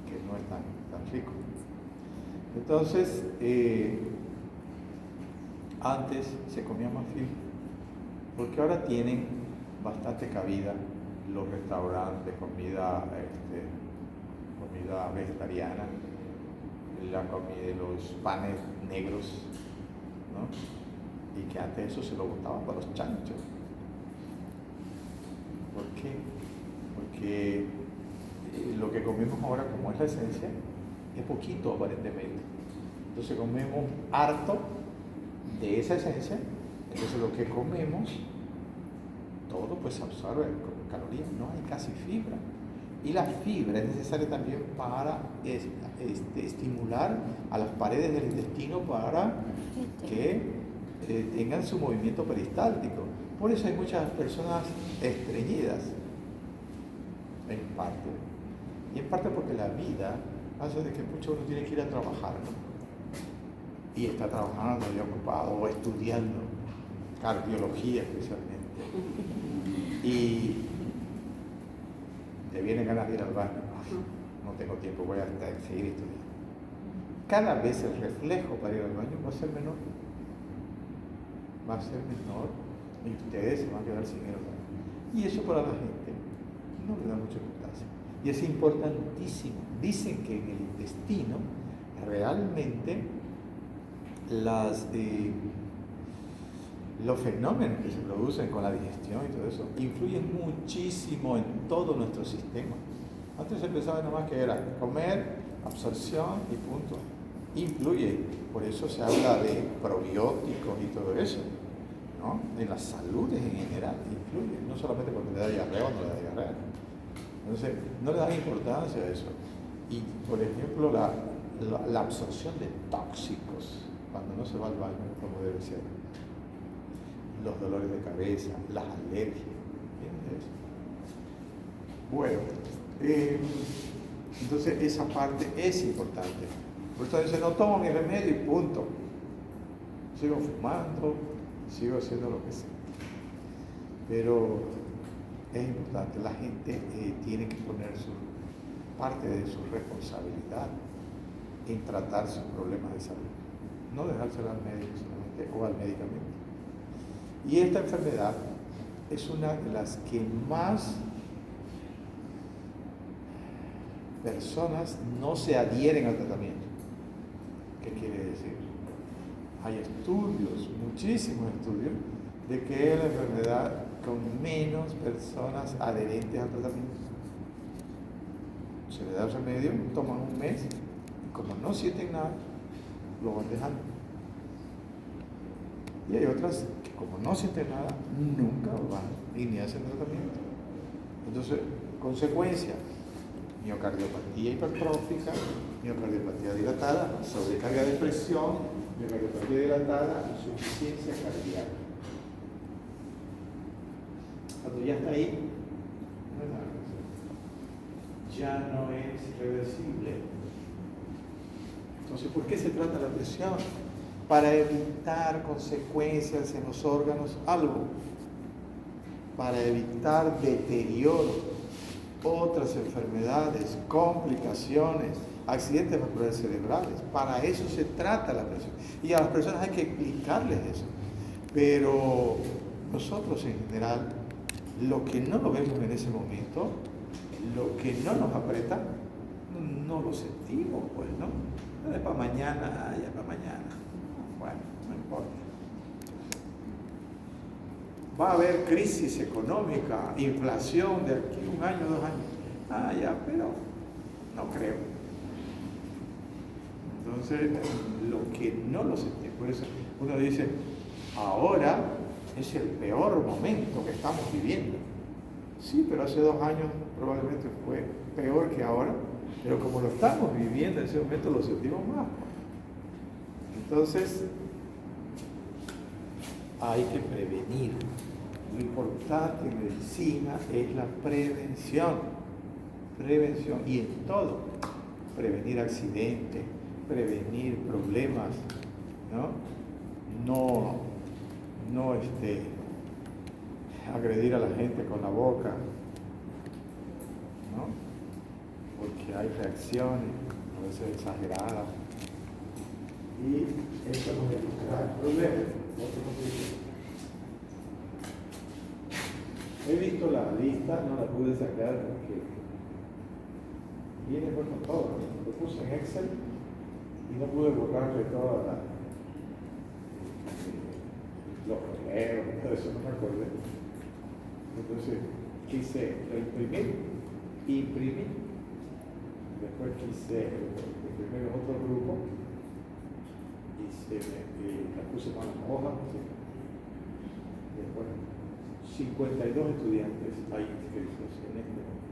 que no es tan rico. Entonces, antes se comía más fibra, porque ahora tienen bastante cabida los restaurantes, comida vegetariana, la comida, los panes negros, ¿no? Y que antes eso se lo botaban para los chanchos. ¿Por qué? Porque lo que comemos ahora, como es la esencia, es poquito aparentemente. Entonces comemos harto de esa esencia, entonces lo que comemos, todo pues se absorbe con calorías, no hay casi fibra. Y la fibra es necesaria también para estimular a las paredes del intestino para que tengan su movimiento peristáltico. Por eso hay muchas personas estreñidas, en parte. Y en parte porque la vida hace de que mucho uno tiene que ir a trabajar, ¿no? Y está trabajando y ocupado o estudiando cardiología especialmente. Y le vienen ganas de ir al baño. No tengo tiempo, voy a seguir estudiando. Cada vez el reflejo para ir al baño va a ser menor. Va a ser menor y ustedes se van a quedar sin ir al baño. Y eso para la gente no le da mucha importancia. Y es importantísimo. Dicen que en el intestino realmente los fenómenos que se producen con la digestión y todo eso influyen muchísimo en todo nuestro sistema. Antes se pensaba nomás que era comer, absorción y punto. Influye, por eso se habla de probióticos y todo eso, ¿no? En las saludes en general influye, no solamente cuando le da diarrea o no le da diarrea. Entonces, no le dan importancia a eso. Y, por ejemplo, la absorción de tóxicos cuando no se va al baño como debe ser. Los dolores de cabeza, las alergias. ¿Entiendes? Bueno, entonces esa parte es importante. Por eso dice, no tomo mi remedio y punto. Sigo fumando, sigo haciendo lo que sea. Pero es importante, la gente tiene que poner parte de su responsabilidad en tratar sus problemas de salud. No dejárselo al médico solamente o al medicamento. Y esta enfermedad es una de las que más personas no se adhieren al tratamiento. ¿Qué quiere decir? Hay estudios, muchísimos estudios, de que es la enfermedad con menos personas adherentes al tratamiento. Se le da el remedio, toman un mes, y como no sienten nada, lo van dejando. Y hay otras que como no sienten nada, nunca van y ni hacen tratamiento. Entonces, consecuencia, miocardiopatía hipertrófica, miocardiopatía dilatada, sobrecarga de presión, miocardiopatía dilatada, insuficiencia cardíaca. Cuando ya está ahí, ya no es reversible. Entonces, ¿por qué se trata la presión? Para evitar consecuencias en los órganos, algo, para evitar deterioro, otras enfermedades, complicaciones, accidentes vasculares cerebrales. Para eso se trata la presión. Y a las personas hay que explicarles eso. Pero nosotros en general, lo que no lo vemos en ese momento, lo que no nos aprieta, no lo sentimos, pues, ¿no? No es para mañana, ya para mañana. Bueno, no importa. Va a haber crisis económica, inflación de aquí 1 año, 2 años. Ya, pero no creo. Entonces, lo que no lo sentimos, por eso uno dice, ahora es el peor momento que estamos viviendo. Sí, pero hace 2 años probablemente fue peor que ahora, pero como lo estamos viviendo en ese momento lo sentimos más. Entonces, hay que prevenir. Lo importante en medicina es la prevención. Prevención y en todo. Prevenir accidentes, prevenir problemas, no agredir a la gente con la boca, ¿no? Porque hay reacciones a veces exageradas y eso nos evitará problemas. He visto la lista, no la pude sacar porque viene con todo, ¿no? Lo puse en Excel y no pude borrarle toda los correos, todo eso, no me acordé. Entonces quise imprimir, después quise imprimir otro grupo y la puse con las hojas, y después 52 estudiantes hay inscritos en este momento.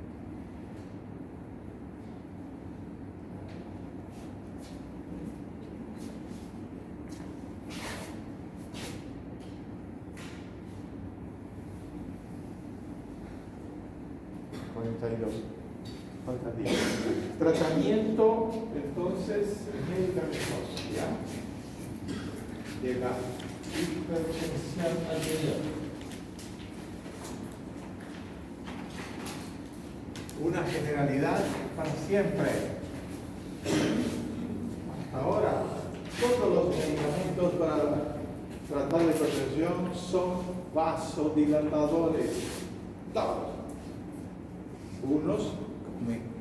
Falta 10. Tratamiento, entonces, medicamentoso, ¿ya? De la hipertensión arterial. Una generalidad para siempre. Hasta ahora, todos los medicamentos para tratar la hipertensión son vasodilatadores. Todos. Unos,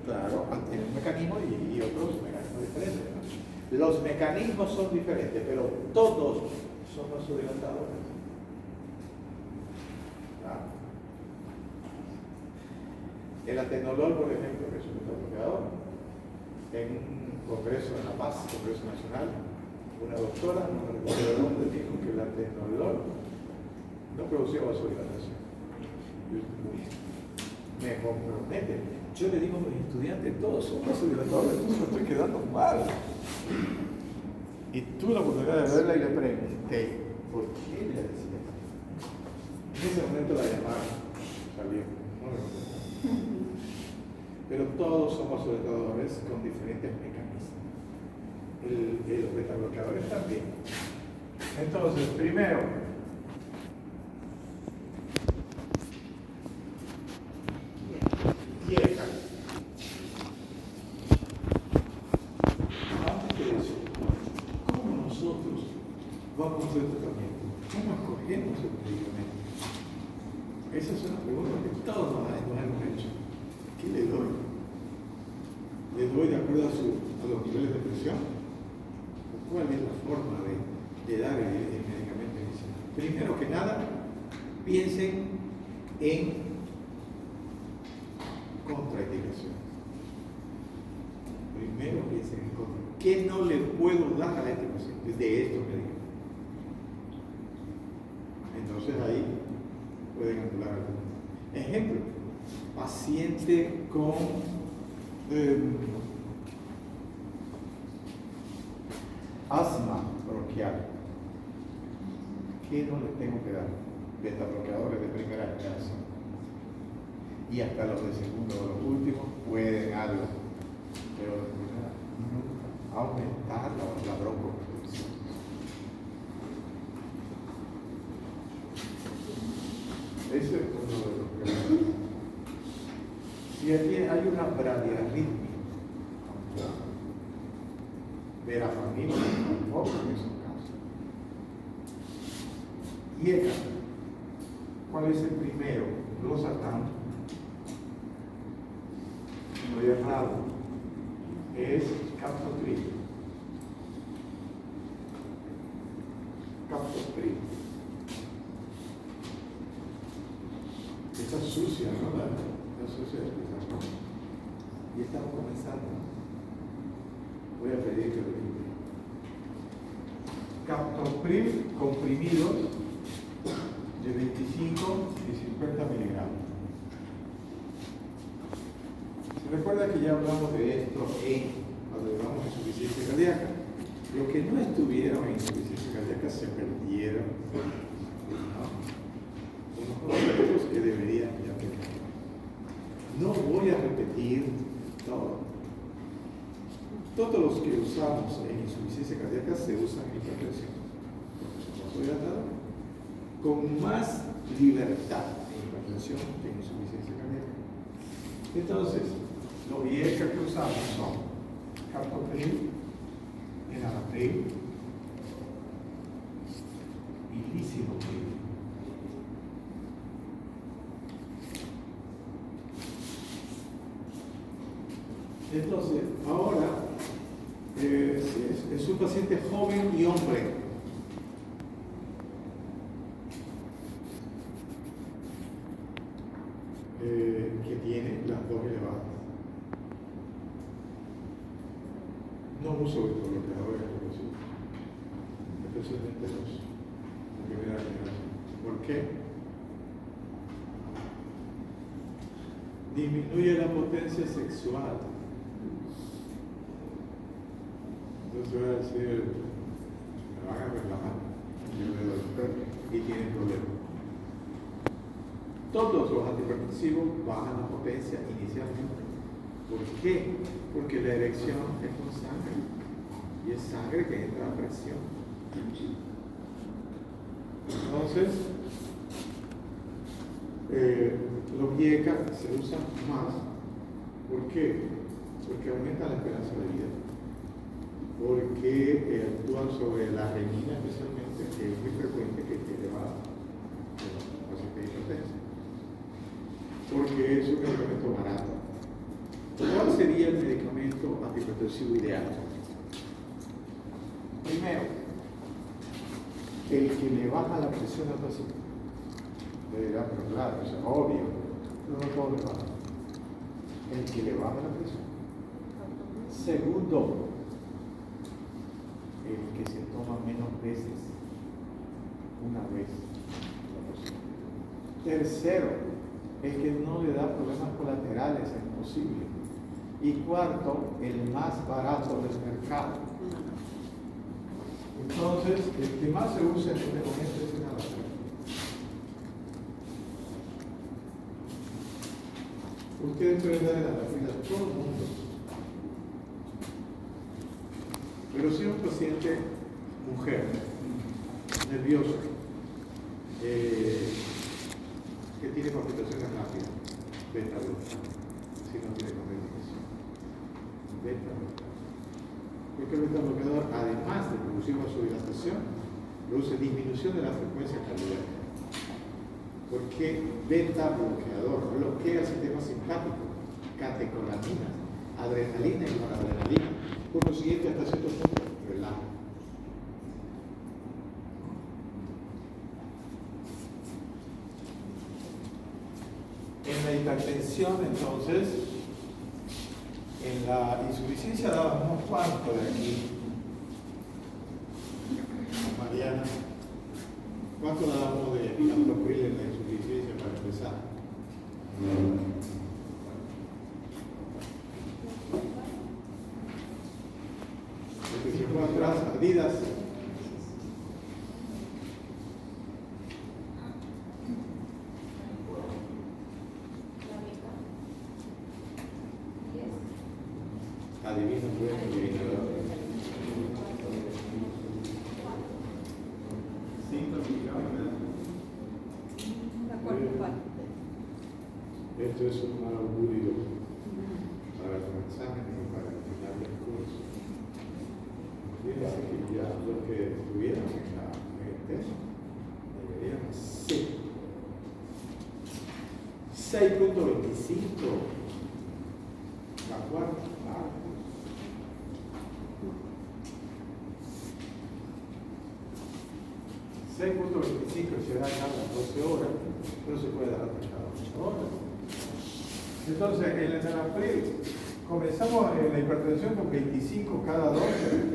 claro, tienen un mecanismo y otros mecanismos diferentes, ¿no? Los mecanismos son diferentes, pero todos son vasodilatadores. ¿Ah? El atenolol, por ejemplo, que es un beta-bloqueador, en un congreso en La Paz, Congreso Nacional, una doctora, no me recuerdo dónde, dijo que el atenolol no producía vasodilatación. Me compromete. Yo le digo a mis estudiantes, todos son vasodilatadores, entonces me estoy quedando mal. Y tuve la oportunidad de verla y le pregunté, ¿por qué le decía? En ese momento la llamada salió, no me contestó. Pero todos son vasodilatadores con diferentes mecanismos. Los beta-bloqueadores también. Entonces, primero, vieja. Antes de eso, ¿cómo nosotros vamos a hacer tratamiento? ¿Cómo escogemos el medicamento? Esa es una pregunta que todos nos hemos hecho. ¿Qué le doy? ¿Le doy de acuerdo a los niveles de presión? ¿Cuál es la forma de dar el medicamento inicial? Primero que nada, piensen en contraindicaciones. Primero piensen en contra. ¿Qué no le puedo dar a este paciente de estos medicamentos? Entonces ahí pueden anular algo. Ejemplo, paciente con asma bronquial. ¿Qué no le tengo que dar? Beta bloqueadores de primera generación. Y hasta los de segundo o los últimos pueden algo, pero de primera nunca aumentar la broncoconstricción. Ese es uno de los problemas. Si aquí hay una bradiarritmia, verapamil tampoco en esos casos. Y ECA, ¿cuál es el primero? Losartán. Lo he errado, es captopril. Captopril. Está sucia, ¿no? Está sucia de explicación. Y estamos comenzando. Voy a pedir que lo limpie. Captopril comprimidos de 25 y 50 miligramos. Recuerda que ya hablamos de esto cuando hablamos de insuficiencia cardíaca. Los que no estuvieron en insuficiencia cardíaca se perdieron, ¿no? Unos conceptos que deberían ya tener. No voy a repetir todo. todos los que usamos en insuficiencia cardíaca se usan en hipertensión. Con más libertad en hipertensión que en insuficiencia cardíaca. Entonces, los IECA que usamos son captopril, enalapril y lisinopril. Entonces, ahora es un paciente joven y hombre. Que tiene las dos elevadas. No uso bloqueadores explosivos, especialmente los de primera generación. ¿Por qué? Disminuye la potencia sexual. Entonces voy a decir, me van a reclamar, yo le doy y tienen problemas. Todos los antihipertensivos bajan la potencia inicialmente. ¿Por qué? Porque la erección es con sangre. Y es sangre que entra a presión. Entonces, los IECA se usan más. ¿Por qué? Porque aumentan la esperanza de vida. Porque actúan sobre la renina especialmente, que es muy frecuente que esté elevada en los pacientes hipertensos. Porque es un medicamento barato. ¿Cuál sería el medicamento antihipertensivo ideal? Primero, el que le baja la presión al paciente. Le dirá, pero claro, es obvio, no todo le baja. El que le baja la presión. Segundo, el que se toma menos veces, una vez la presión. Tercero, el que no le da problemas colaterales, es imposible. Y cuarto, el más barato del mercado. Entonces, el que más se usa en este momento es enalapril. Ustedes pueden dar enalapril a todo el mundo. Pero si es un paciente mujer, nervioso, que tiene palpitaciones rápidas, beta-bloqueador, si no tiene complicación. Beta-bloqueador. Porque el beta-bloqueador, además de producir vasodilatación, produce disminución de la frecuencia cardíaca. Porque beta-bloqueador bloquea el sistema simpático, catecolaminas, adrenalina y noradrenalina. Por lo siguiente, hasta cierto punto, relaja. En la hipertensión, entonces, en la insuficiencia dábamos cuánto de aquí. Mariana, ¿cuánto dábamos de captopril en la insuficiencia para empezar? El que se fue atrás, Adidas. Adivino, bueno, adivinador. 5 millones. Esto es un mal augurio para los exámenes y para el final del curso. Fíjense que ya los que estuvieron en el test deberían ser 6.25. La cuarta parte. 6.25 se da cada 12 horas, pero se puede dar cada 8 horas. Entonces, el enalapril, comenzamos en la hipertensión con 25 cada 12,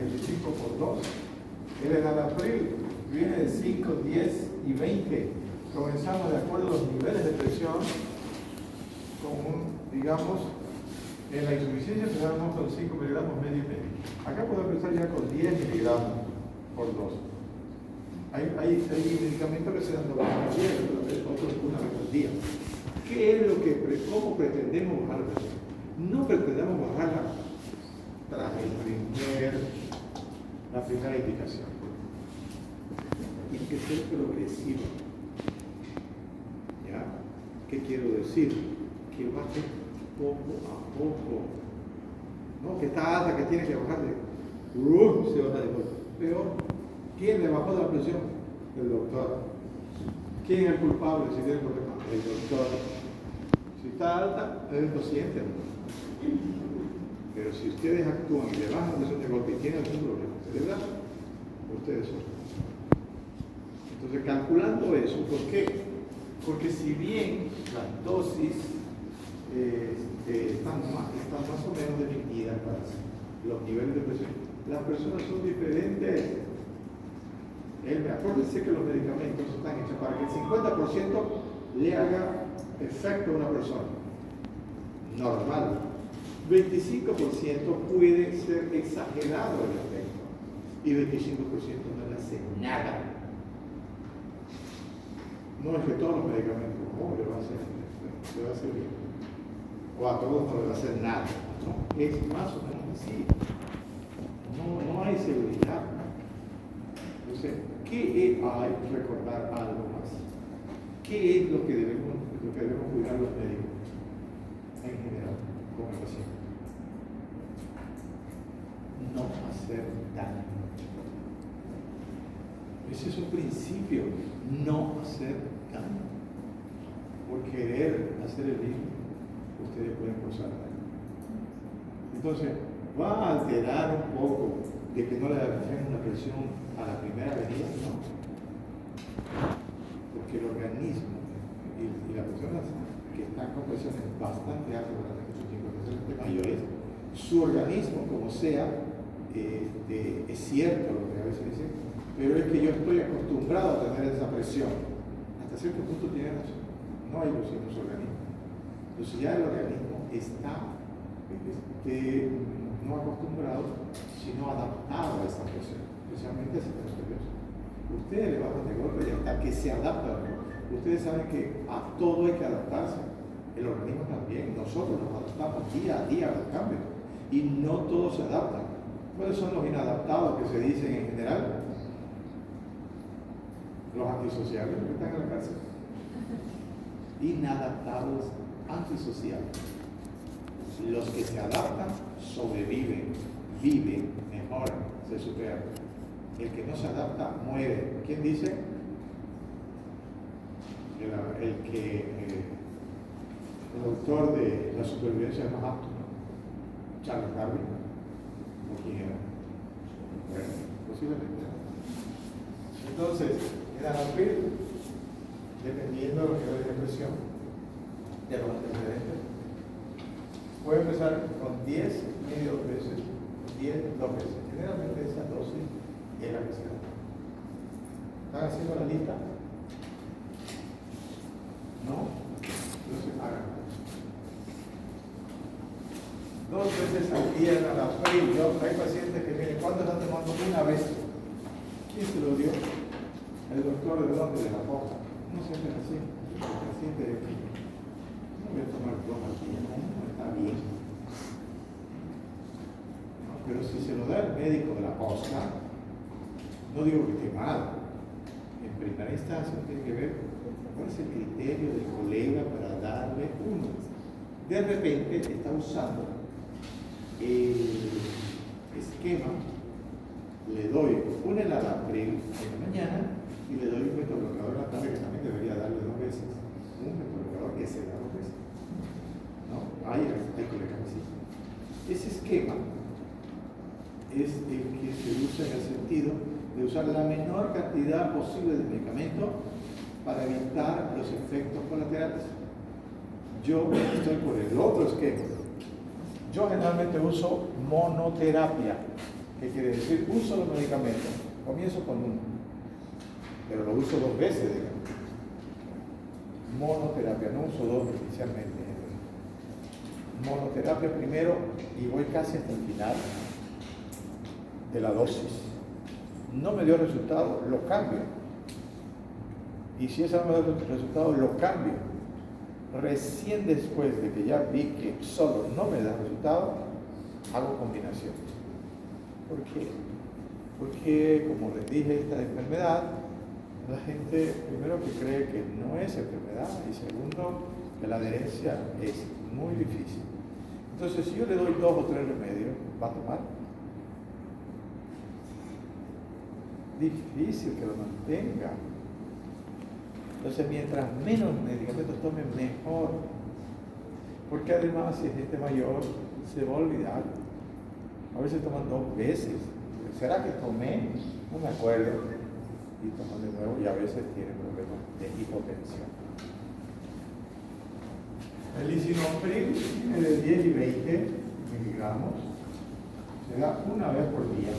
25 por 2. El enalapril viene de 5, 10 y 20. Comenzamos de acuerdo a los niveles de presión, digamos, en la insuficiencia empezamos con 5 miligramos medio y medio. Acá podemos empezar ya con 10 miligramos por 2. Hay medicamentos que se dan doble vez, otros una vez al día. ¿Qué es cómo pretendemos bajar la presión? No pretendemos bajarla tras la primera indicación. Tiene que ser progresivo. ¿Ya? ¿Qué quiero decir? Que baje poco a poco. No, que está alta, que tiene que bajar se baja de golpe. Peor, ¿quién le bajó la presión? El doctor. ¿Quién es el culpable si tiene problemas? El doctor. Si está alta, es el paciente. Pero si ustedes actúan y le bajan la presión de golpe y tienen algún problema cerebral, ustedes son. Entonces, calculando eso, ¿por qué? Porque si bien las dosis están más o menos definidas para los niveles de presión, las personas son diferentes. Acuérdense que los medicamentos están hechos para que el 50% le haga efecto a una persona normal. 25% puede ser exagerado el efecto y 25% no le hace nada. No es que todos los medicamentos, ¿cómo le va a hacer bien? O a todos no le va a hacer nada. No, es más o menos así. No hay seguridad. Entonces, ¿qué hay que recordar algo más? ¿Qué es lo que debemos cuidar los médicos en general con el paciente? No hacer daño. Ese es un principio, no hacer daño. Por querer hacer el bien, ustedes pueden causar daño. Entonces, va a alterar un poco de que no le hagan una presión a la primera venida, no. Porque el organismo y las personas que están con presiones bastante altas durante mucho tiempo, especialmente mayores, su organismo, como sea, es cierto lo que a veces dicen, pero es que yo estoy acostumbrado a tener esa presión. Hasta cierto punto tiene razón. No hay ilusión en su organismo. Entonces ya el organismo está no acostumbrado, sino adaptado a esa presión, especialmente si está nervioso. Ustedes le bajan de golpe y hasta que se adaptan. Ustedes saben que a todo hay que adaptarse. El organismo también. Nosotros nos adaptamos día a día a los cambios. Y no todos se adaptan. ¿Cuáles son los inadaptados que se dicen en general? Los antisociales que están en la cárcel. Inadaptados, antisociales. Los que se adaptan sobreviven, viven, mejoran, se superan. El que no se adapta muere. ¿Quién dice? El autor de la supervivencia más apto, ¿no? Charles Darwin. ¿O quién era? Bueno, posiblemente. Entonces, en Anapil, dependiendo de lo que de depresión, de los antecedentes, puede empezar con 10 y 2 veces, 10, 2 veces. Generalmente esa dosis es la que se da. ¿Están haciendo la lista? ¿No? Entonces hagan. 2 veces al día en la Anapil. Hay pacientes que miren, ¿cuánto están tomando? Una vez. ¿Quién se lo dio? El doctor de dónde, de la posta. No siempre es así. El paciente de aquí. No voy a tomar 2 al día, no está bien. No, pero si se lo da el médico de la posta, no digo que esté mal. En primera instancia tiene que ver cuál es el criterio del colega para darle uno. De repente está usando el esquema, le doy un enalapril en la mañana y le doy un beta-bloqueador en la tarde, que también debería darle 2 veces. Un beta-bloqueador que se da 2 veces. ¿No? Hay colegas así. Ese esquema es el que se usa en el sentido de usar la menor cantidad posible de medicamento para evitar los efectos colaterales. Yo estoy por el otro esquema. Yo generalmente uso monoterapia, que quiere decir uso los medicamentos. Comienzo con uno, pero lo uso 2 veces, digamos. Monoterapia, no uso 2 inicialmente. Monoterapia primero y voy casi hasta el final de la dosis. No me dio resultado, lo cambio. Y si esa no me da resultado, lo cambio. Recién después de que ya vi que solo no me da resultado, hago combinaciones. ¿Por qué? Porque, como les dije, esta enfermedad, la gente primero que cree que no es enfermedad y segundo que la adherencia es muy difícil. Entonces, si yo le doy 2 o 3 remedios, ¿va a tomar? Difícil que lo mantenga. Entonces, mientras menos medicamentos tomen, mejor. Porque además, si es gente mayor, se va a olvidar. A veces toman 2 veces. ¿Será que tomé? No me acuerdo. Y toman de nuevo y a veces tienen problemas de hipotensión. El lisinopril tiene de 10 y 20 miligramos. Se da una vez por día.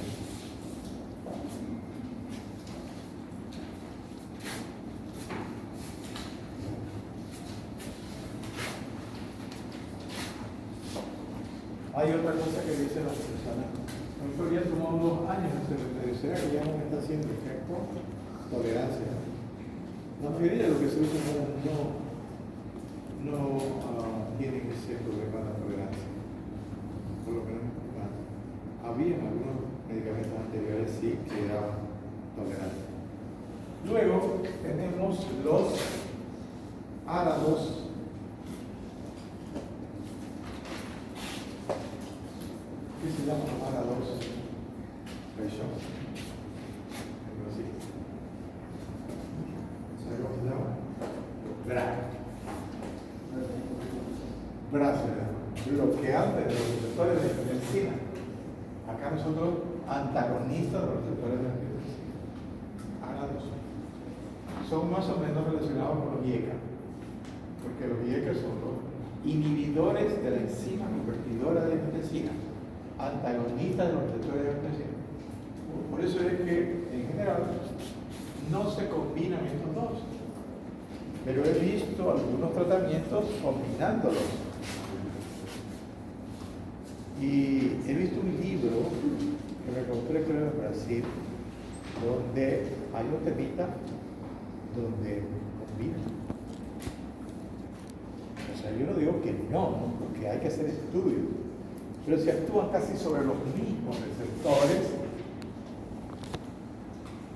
Hay otra cosa que dicen las personas. Nosotros ya tomamos 2 años de remedio. ¿Será que ya no me está haciendo efecto? Tolerancia. La mayoría de lo que se usa no tienen ese problema de la tolerancia. Por lo menos en Cuba. Había algunos medicamentos anteriores sí que eran tolerantes. Luego tenemos los árados. ¿Qué se llama árados? Rayos. Algo así. ¿Sabe cómo se llama? Bloqueantes de los receptores de angiotensina. Acá nosotros antagonistas de los receptores de angiotensina. Árados. Son más o menos relacionados con los IECA, porque los IECA son los inhibidores de la enzima convertidora de angiotensina, antagonistas de los receptores de angiotensina. Por eso es que, en general, no se combinan estos dos. Pero he visto algunos tratamientos combinándolos. Y he visto un libro que me compré, creo, en Brasil, donde hay un temita donde combinan. O sea, yo no digo que no, porque hay que hacer estudios. Pero si actúan casi sobre los mismos receptores,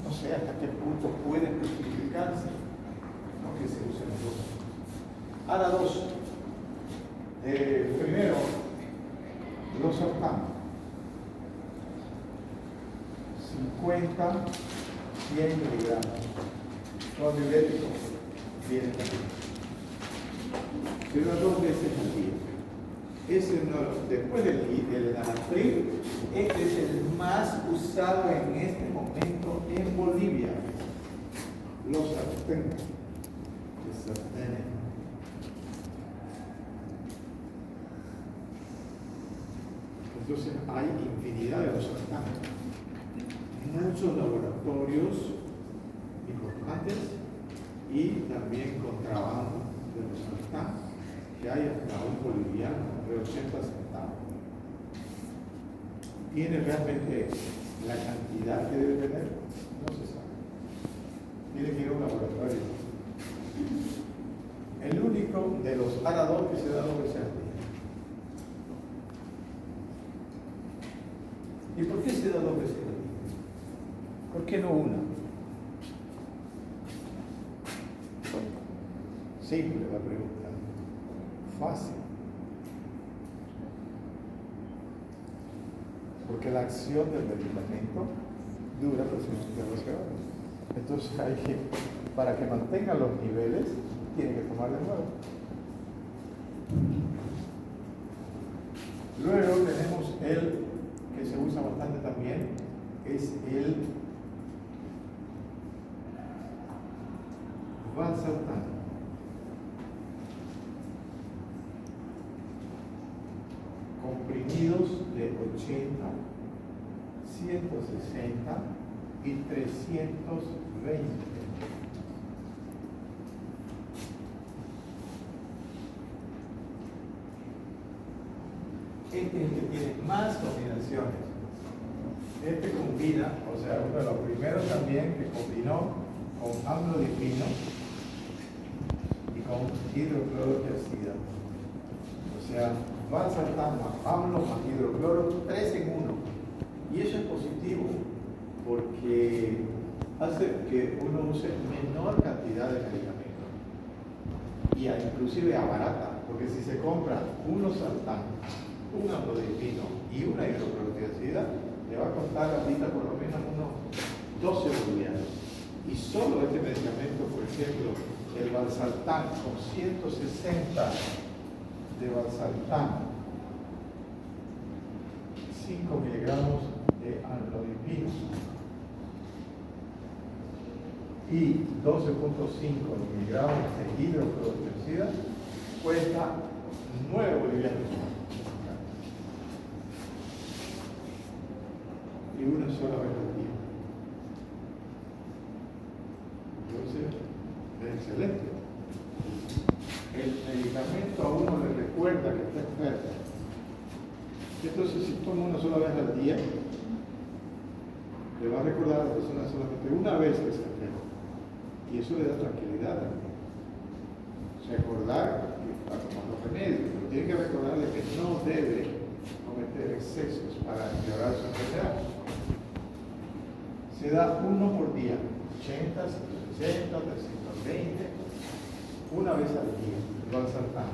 no sé hasta qué punto pueden justificarse, ¿no?, que se usen los dos. Ahora dos. Primero, los sartán. 50, 100 miligramos. Los diuréticos vienen también. Pero 2 veces al día. Ese no, después del Enalapril, este es el más usado en este momento en Bolivia. Los sartén. Entonces hay infinidad de los sartán. Muchos laboratorios importantes y también contrabando de los sartán, que hay hasta un boliviano de 80 centavos. ¿Tiene realmente la cantidad que debe tener? No se sabe. Tiene que ir a un laboratorio. El único de los árados que se da 2 veces al día. ¿Y por qué se da 2 veces al día? ¿Por qué no una? Simple la pregunta. Fácil. Porque la acción del medicamento dura aproximadamente 12 horas. Entonces hay que, para que mantengan los niveles, tiene que tomar de nuevo. Luego tenemos el que se usa bastante también, es el valsartán. Comprimidos de 80, 160 y 320. Este es el que tiene más combinaciones. Este combina, o sea, uno de los primeros también que combinó con amlodipino y con hidroclorotiazida. O sea, valsartán más AMLO más hidrocloro, 3 en 1. Y eso es positivo porque hace que uno use menor cantidad de medicamentos y inclusive abarata, porque si se compra uno sartán, un amlodipino y una hidroclorotiazida, le va a costar ahorita por lo menos unos 12 bolivianos. Y solo este medicamento, por ejemplo, el valsartán con 160 de valsartán, 5 miligramos de amlodipino y 12.5 miligramos de hidroclorotiazida cuesta 9 bolivianos. Y una sola vez al día. Entonces, es excelente. El medicamento a uno le recuerda que está enfermo. Entonces, si toma una sola vez al día, le va a recordar a la persona solamente una vez que se enferma. Y eso le da tranquilidad. Recordar que está tomando remedios, pero tiene que recordarle que no debe cometer excesos para empeorar su enfermedad. Se da uno por día, 80, 160, 320, una vez al día, el valsartán.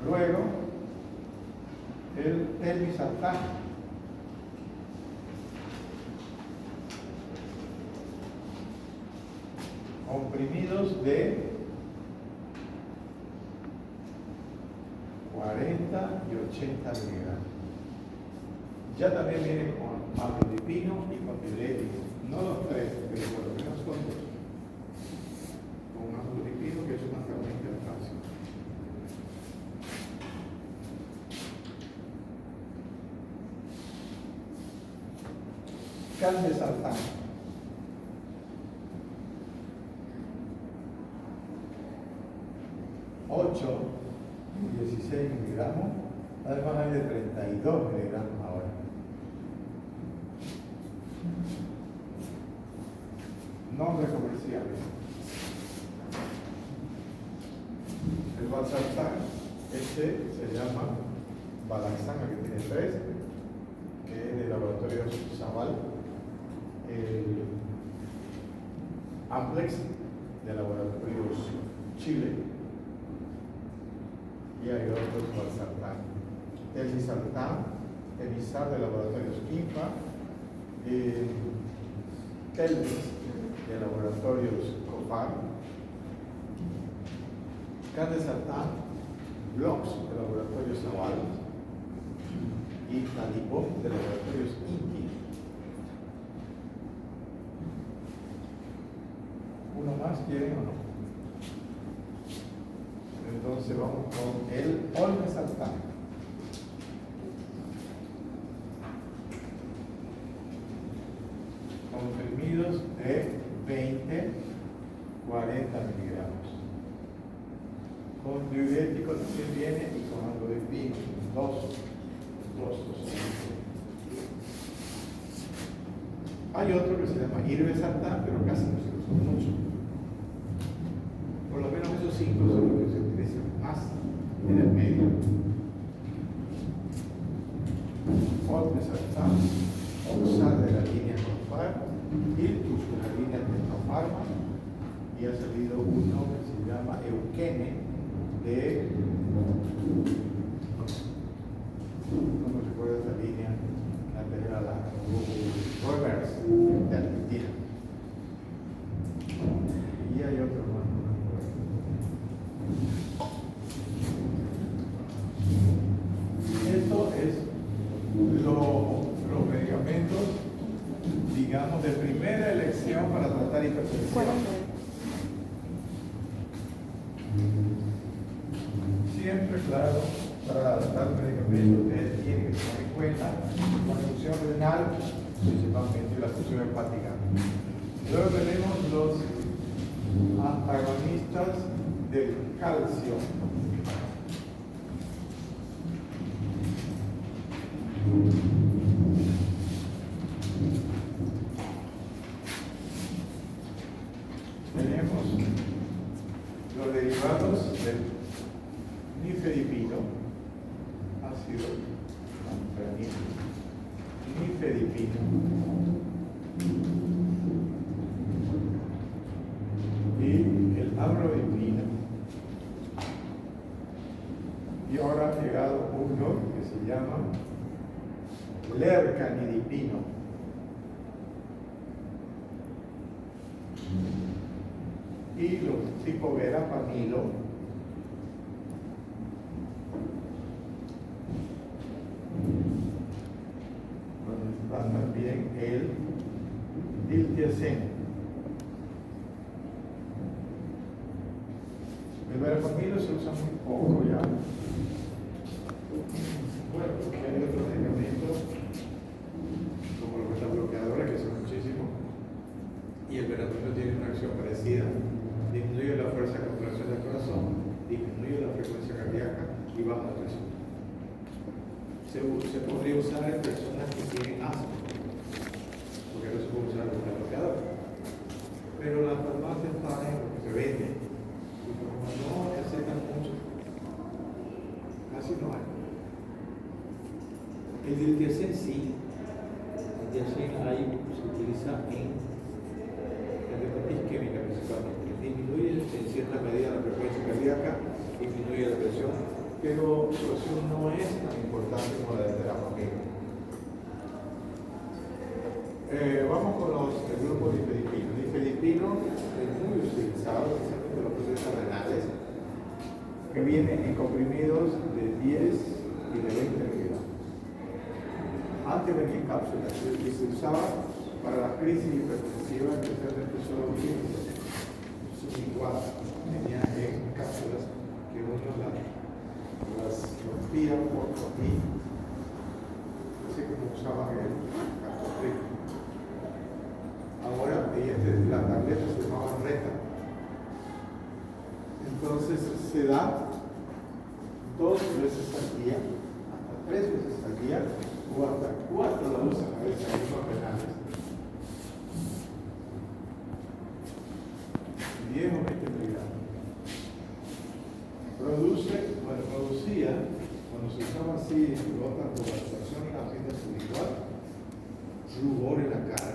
Luego, el telmisartán. Comprimidos de 40 y 80 miligramos. Ya también viene con amlodipino y con diurético. No los tres, pero por lo menos con dos. Con amlodipino, que es un antagonista del calcio. Caldesartán. 8 y 16 miligramos, además hay de 32 miligramos ahora. Nombres comerciales. El valsartán, este se llama Balaxana, que tiene 3, que es de laboratorios Zaval. El Amplex, de laboratorios Chile. Y hay otros valsartán. Telmisartán, Emisar de laboratorios INFA, Telmis de laboratorios COFAR, Caldesartán, Blox de laboratorios Zaval y Talibón de laboratorios INTI. ¿Uno más quieren o no? Entonces vamos con el olmesartán. Comprimidos de 20, 40 miligramos. Con diurético también viene y con amlodipino, dos. Hay otro que se llama irbesartán, pero casi no se usa mucho. Por lo menos esos 5 son los que se utilizan más en el medio. Olmesartán, Oxal de la línea Confar, Iltus de la línea Tecnofarma, y ha salido uno que se llama Eukene de, no me recuerdo esa línea, antes era la Reverse de Argentina. Y hay otro más. Esto es los medicamentos, digamos, de primera elección para tratar hipertensión. Siempre, claro, para tratar medicamentos ustedes tienen que tomar en cuenta la función renal, principalmente la función hepática. Luego tenemos los antagonistas del calcio. Tenemos los derivados del nifedipino, ácido nifedipino, y el amlodipino. Y ahora ha llegado uno que se llama lercanidipino. Y los tipo verapamilo, donde está también el diltiazem. El verapamilo se usa muy poco ya. Bueno, porque hay otros medicamentos, como los beta-bloqueadores, que son muchísimos, y el verapamilo tiene una acción parecida. Disminuye la fuerza de contracción del corazón, disminuye la frecuencia cardíaca y baja la presión. Se podría usar en personas que tienen asma, porque no se puede usar el bloqueador. Pero las farmacias pagan lo que se vende, y como no recetan mucho, casi no hay. El diltiazem sí, el diltiazem ahí se utiliza en hepatitis isquémica principalmente. Disminuye en cierta medida la frecuencia cardíaca, disminuye la presión, pero su acción no es tan importante como la de verapamilo. Vamos con el grupo nifedipino. Nifedipino es muy utilizado, especialmente en los procesos renales, que viene en comprimidos de 10 y de 20 miligramos. Antes venía en cápsulas y se usaba para las crisis hipertensivas, especialmente solo igual venía en cápsulas que uno las rompía por aquí, así como usaban el cartotril. Ahora la tableta se llamaba reta. Entonces se da 2 veces al día, hasta 3 veces al día, o hasta 4 la usan a veces en los renales. 10 o 20 miligramos. Producía, cuando se usaba así, otra polarización y la cinta sublingual, rubor en la cara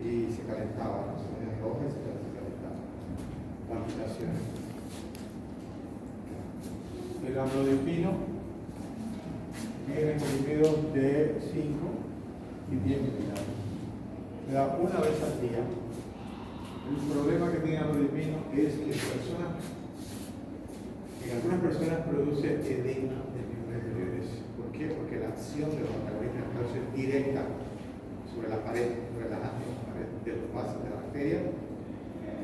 y se calentaba, ¿no? Se ponía roja y se calentaba. Palpitaciones. El amlodipino viene comprimido de 5 y 10 miligramos. Se da una vez al día. El problema que tiene el amlodipino es que en algunas personas produce edema de miembros inferiores. ¿Por qué? Porque la acción de los metabolismos de calcio es directa sobre la pared, sobre la pared de los vasos de la arteria.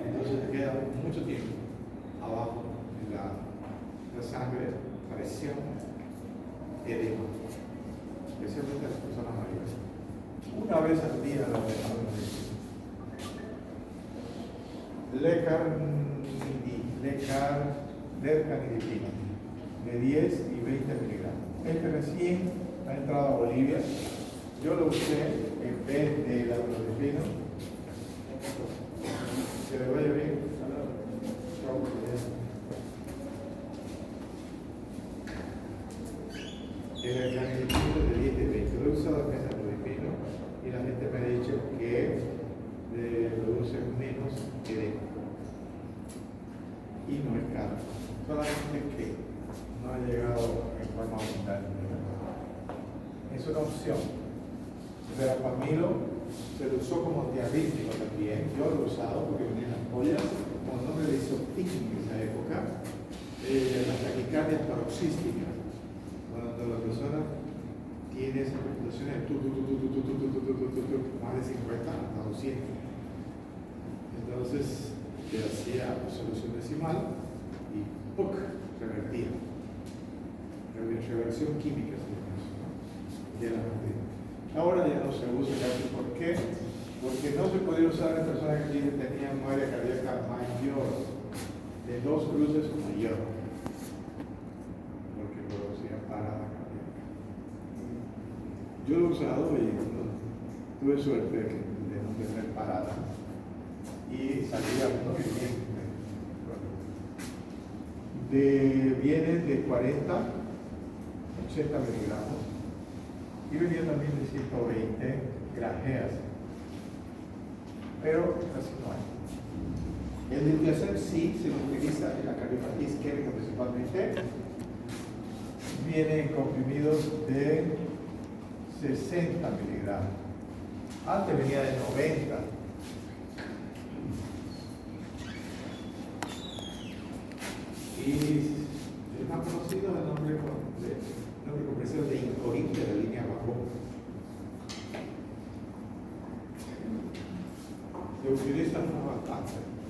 Entonces queda mucho tiempo abajo en la sangre, presión, edema, especialmente en las personas mayores. Una vez al día la amlodipino. Lercanidipino de 10 y 20 miligramos. Este recién ha entrado a Bolivia. Yo lo usé en vez del amlodipino. Que le vaya bien. El lercanidipino de 10 y 20. Lo he usado en vez del amlodipino y la gente me ha dicho que produce menos edema. Y no es caro, solamente que no ha llegado en forma abundante. Es una opción. El verapamilo se lo usó como antiarrítmico también. Yo lo he usado porque venían las pollas, como nombre de isotic en esa época, las taquicardias paroxísticas. Cuando la persona tiene esas palpitaciones más de 50 hasta 200. Entonces, que hacía solución decimal y ¡puc! Revertía. Reversión química se llama eso, ¿no? De la materia. Ahora ya no se usa casi. ¿Por qué? Porque no se podía usar en personas que tenían muerte cardíaca mayor, de 2 cruces o mayor, porque producía parada cardíaca. Yo lo he usado y tuve suerte de no tener parada. Y salía muy bien. viene de 40, 80 miligramos y venía también de 120 grajeas, pero casi no hay. El diltiazem sí se utiliza en la cardiopatía isquémica principalmente. Viene en comprimidos de 60 miligramos. Antes venía de 90. Y el más conocido es el nombre comercial de Incorim de la línea bajo. Se utiliza bastante.